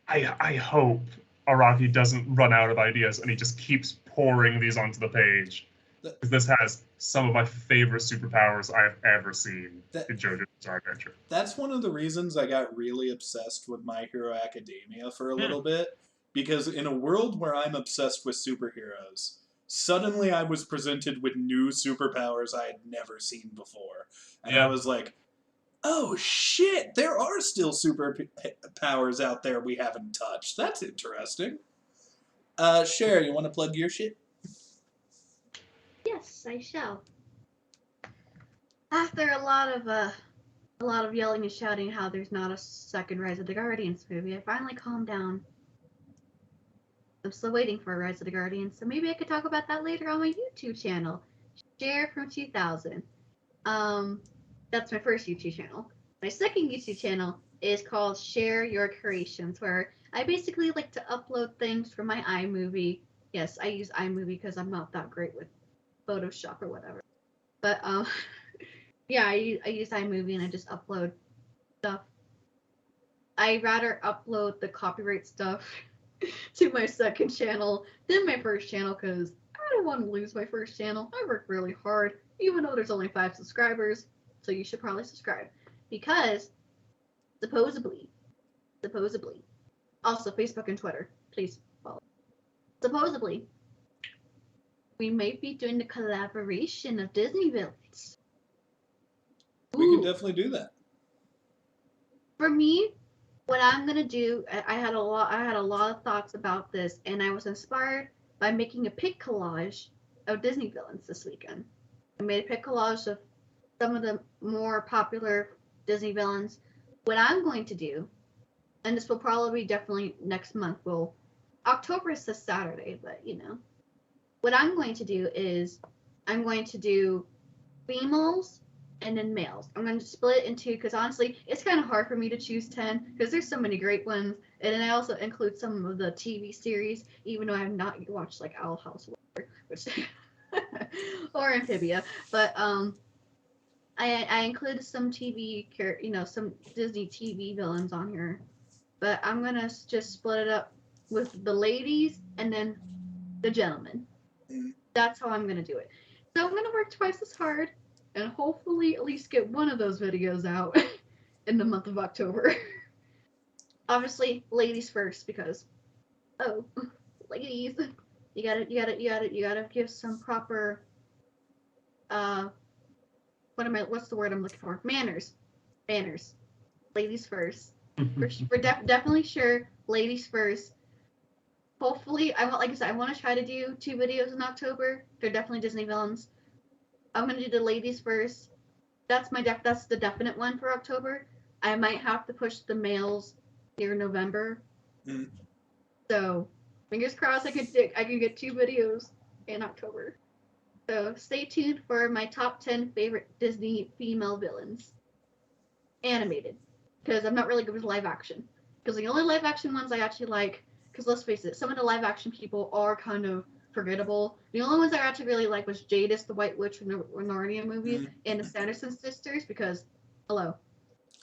I hope Araki doesn't run out of ideas and he just keeps pouring these onto the page. Because this has some of my favorite superpowers I've ever seen in JoJo's Bizarre Adventure. That's one of the reasons I got really obsessed with My Hero Academia for a little bit. Because in a world where I'm obsessed with superheroes, suddenly I was presented with new superpowers I had never seen before. And I was like, oh shit, there are still superpowers out there we haven't touched. That's interesting. Cher, you want to plug your shit? Yes, I shall. After a lot of yelling and shouting how there's not a second Rise of the Guardians movie, I finally calmed down. I'm still waiting for Rise of the Guardians, so maybe I could talk about that later on my YouTube channel, Cher from 2000. That's my first YouTube channel. My second YouTube channel is called Share Your Creations, where I basically like to upload things from my iMovie. Yes, I use iMovie because I'm not that great with Photoshop or whatever. But yeah, I use iMovie and I just upload stuff. I rather upload the copyright stuff to my second channel than my first channel because I don't want to lose my first channel. I work really hard, even though there's only 5 subscribers. So you should probably subscribe because supposedly, also Facebook and Twitter, please follow. Supposedly, we may be doing the collaboration of Disney villains. We can definitely do that. For me, what I'm gonna do, I had a lot of thoughts about this, and I was inspired by making a pic collage of Disney villains this weekend. I made a pic collage of some of the more popular Disney villains. What I'm going to do, and this will probably be definitely next month. October is this Saturday, but you know. What I'm going to do is I'm going to do females and then males. I'm going to split it into, because honestly, it's kind of hard for me to choose 10 because there's so many great ones. And then I also include some of the TV series, even though I have not watched like Owl House which or Amphibia. But I included some some Disney TV villains on here. But I'm going to just split it up with the ladies and then the gentlemen. That's how I'm going to do it. So I'm going to work twice as hard and hopefully at least get one of those videos out in the month of October. Obviously, ladies first because, ladies, you gotta give some proper, what's the word I'm looking for? Manners. Ladies first. Definitely sure, ladies first. Hopefully, I want to try to do 2 videos in October. They're definitely Disney villains. I'm gonna do the ladies first. That's the definite one for October. I might have to push the males near November. So, fingers crossed I can get 2 videos in October. So stay tuned for my top 10 favorite Disney female villains. Animated. Because I'm not really good with live action. Because the only live action ones I actually like, because let's face it, some of the live action people are kind of forgettable. The only ones I actually really like was Jadis, the White Witch from the Narnia movies, and the Sanderson sisters, because, hello,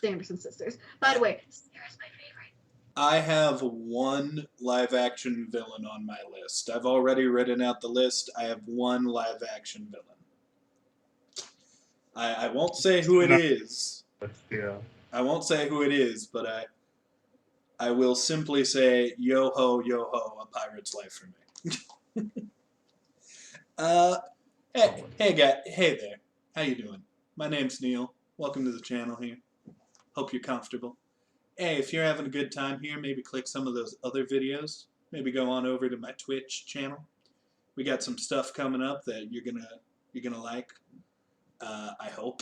Sanderson sisters. By the way, Sarah's my favorite. I have 1 live action villain on my list. I've already written out the list. I have 1 live action villain. I won't say who it is. Yeah. I won't say who it is, but I will simply say, yo ho, a pirate's life for me. Hey there. How you doing? My name's Neil. Welcome to the channel here. Hope you're comfortable. Hey, if you're having a good time here, maybe click some of those other videos. Maybe go on over to my Twitch channel. We got some stuff coming up that you're gonna like. I hope.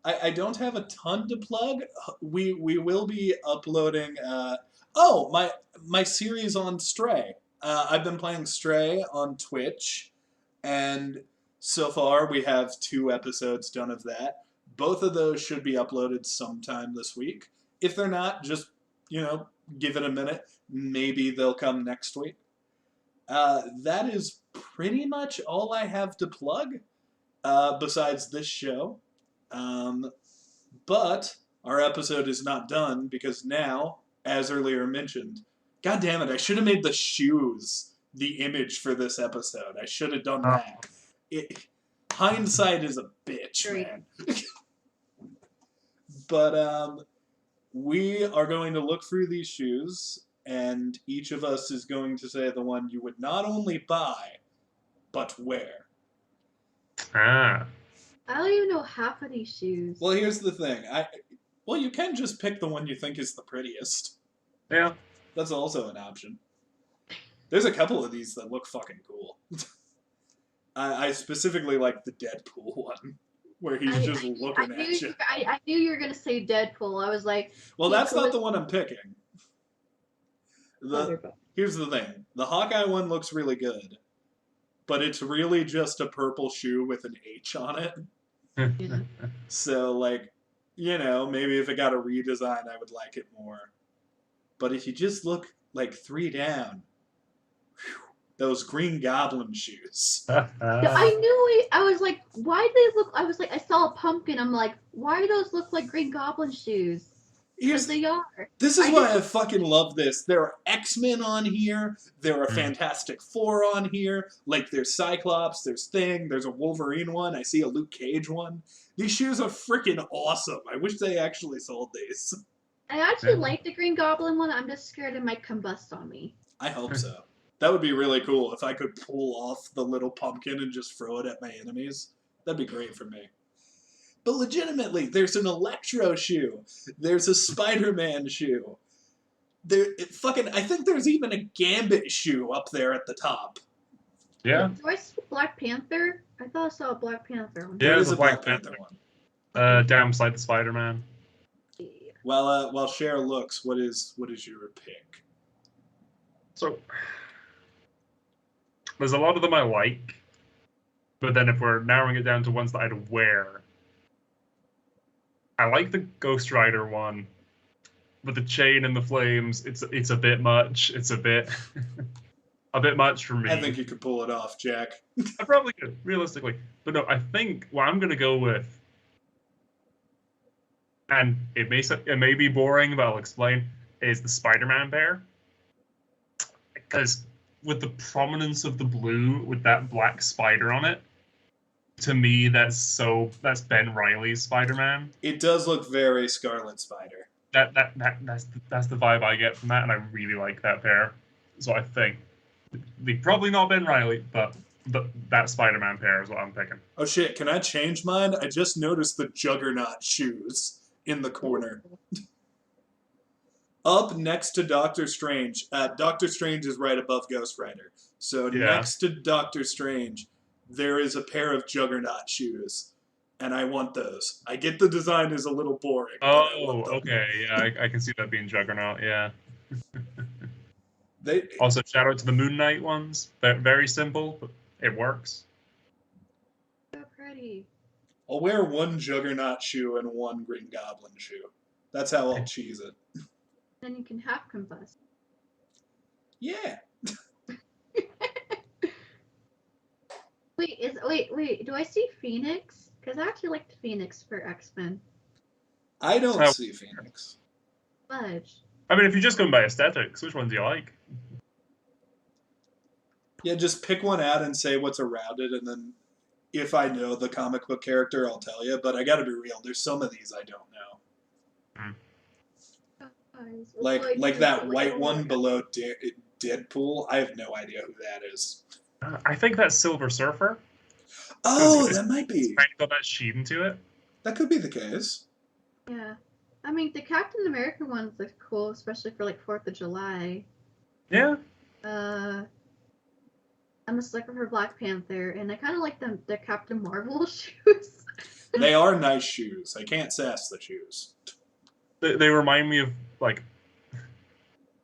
I don't have a ton to plug. We will be uploading. My series on Stray. I've been playing Stray on Twitch, and so far we have 2 episodes done of that. Both of those should be uploaded sometime this week. If they're not, just give it a minute. Maybe they'll come next week. That is pretty much all I have to plug. Besides this show. But our episode is not done because now, as earlier mentioned, God damn it, I should have made the shoes the image for this episode. I should have done that. Hindsight is a bitch, Great. man. But we are going to look through these shoes, and each of us is going to say the one you would not only buy, but wear. Ah. I don't even know half of these shoes. Well, here's the thing. Well, you can just pick the one you think is the prettiest. Yeah. That's also an option. There's a couple of these that look fucking cool. I specifically like the Deadpool one, where he's just looking at you. I knew you were gonna say Deadpool. I was like, Well, that's not the one I'm picking. Thunderbolt. Here's the thing. The Hawkeye one looks really good, but it's really just a purple shoe with an H on it. Yeah. So, like, you know, maybe if it got a redesign, I would like it more. But if you just look, like, 3 down, whew, those Green Goblin shoes. I knew it. I was like, why do they look? I was like, I saw a pumpkin. I'm like, why do those look like Green Goblin shoes? Because they are. This is why I fucking love this. There are X-Men on here. There are Fantastic Four on here. Like, there's Cyclops, there's Thing, there's a Wolverine one. I see a Luke Cage one. These shoes are freaking awesome. I wish they actually sold these. I actually like the Green Goblin one. I'm just scared it might combust on me. I hope so. That would be really cool if I could pull off the little pumpkin and just throw it at my enemies. That'd be great for me. But legitimately, there's an Electro shoe. There's a Spider-Man shoe. I think there's even a Gambit shoe up there at the top. Yeah. Do I see Black Panther? I thought I saw a Black Panther one. Yeah, There's there's a a Black Panther one. Down beside the Spider-Man. Yeah. While Cher looks, what is your pick? So there's a lot of them I like, but then if we're narrowing it down to ones that I'd wear, I like the Ghost Rider one, but the chain and the flames, it's a bit much. It's a bit much for me. I think you could pull it off, Jack. I probably could, realistically. But no, I think what I'm gonna go with, and it may be boring, but I'll explain, is the Spider-Man pair. Because with the prominence of the blue with that black spider on it, to me that's Ben Reilly's Spider-Man. It does look very Scarlet Spider. That's the vibe I get from that, and I really like that pair. So I think probably not Ben Reilly, but that Spider-Man pair is what I'm picking. Oh shit, can I change mine? I just noticed the Juggernaut shoes in the corner. Up next to Doctor Strange. Doctor Strange is right above Ghost Rider. So next to Doctor Strange, there is a pair of Juggernaut shoes. And I want those. I get the design is a little boring. Oh, okay. Yeah, I can see that being Juggernaut, yeah. Also, shout out to the Moon Knight ones. They're very simple, but it works. So pretty. I'll wear one Juggernaut shoe and one Green Goblin shoe. That's how I'll cheese it. Then you can have combust. Yeah. Wait. Do I see Phoenix? Because I actually liked Phoenix for X-Men. I don't see Phoenix. Fudge. I mean, if you're just going by aesthetics, which ones do you like? Yeah, just pick one out and say what's around it, and then if I know the comic book character, I'll tell you. But I gotta be real, there's some of these I don't know. Like that white one below Deadpool, I have no idea who that is. I think that's Silver Surfer. Oh, that might be. It's got that sheen to it. That could be the case. Yeah. I mean, the Captain America ones look cool, especially for, 4th of July. Yeah. I'm a sucker for Black Panther, and I kind of like the Captain Marvel shoes. They are nice shoes. I can't sass the shoes. They remind me of,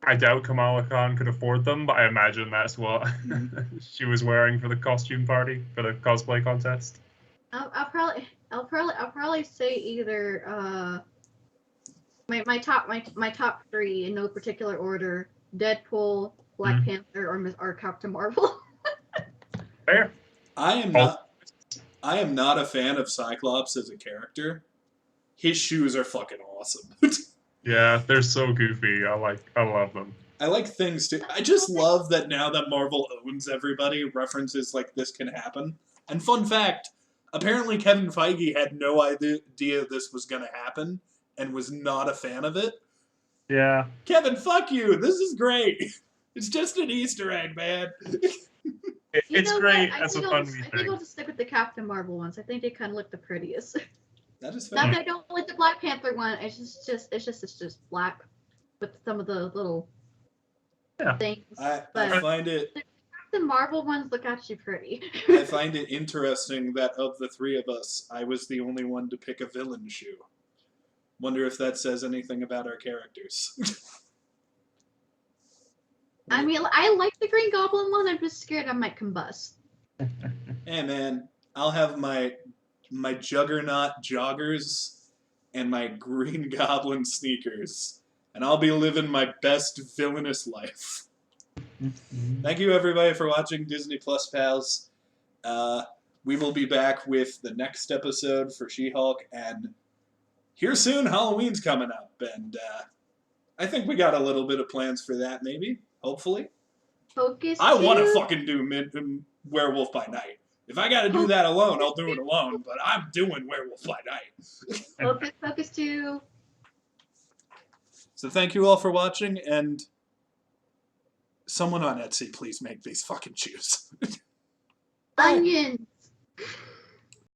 I doubt Kamala Khan could afford them, but I imagine that's what she was wearing for the costume party, for the cosplay contest. I'll probably say either my top 3 in no particular order: Deadpool, Black Panther, or Captain Marvel. Fair. I am not a fan of Cyclops as a character. his shoes are fucking awesome. Yeah, they're so goofy. I love them. I like things too. I just love that now that Marvel owns everybody, references like this can happen. And fun fact, apparently Kevin Feige had no idea this was going to happen and was not a fan of it. Yeah. Kevin, fuck you. This is great. It's just an Easter egg, man. It's great as a fun I think thing. I'll just stick with the Captain Marvel ones. I think they kind of look the prettiest. That is Not fair. that I don't like the Black Panther one. It's just black with some of the little things. I but find it the Marvel ones look actually pretty. I find it interesting that of the three of us, I was the only one to pick a villain shoe. Wonder if that says anything about our characters. I mean, I like the Green Goblin one. I'm just scared I might combust. Hey man, I'll have my Juggernaut joggers and my Green Goblin sneakers, and I'll be living my best villainous life. Thank you everybody for watching Disney Plus Pals. We will be back with the next episode for She-Hulk, and here soon Halloween's coming up, and I think we got a little bit of plans for that, maybe, hopefully. Focus. I want to fucking do Werewolf by Night. If I got to do that alone, I'll do it alone, but I'm doing Werewolf by Night. Focus 2. So thank you all for watching, and someone on Etsy, please make these fucking shoes. Onions.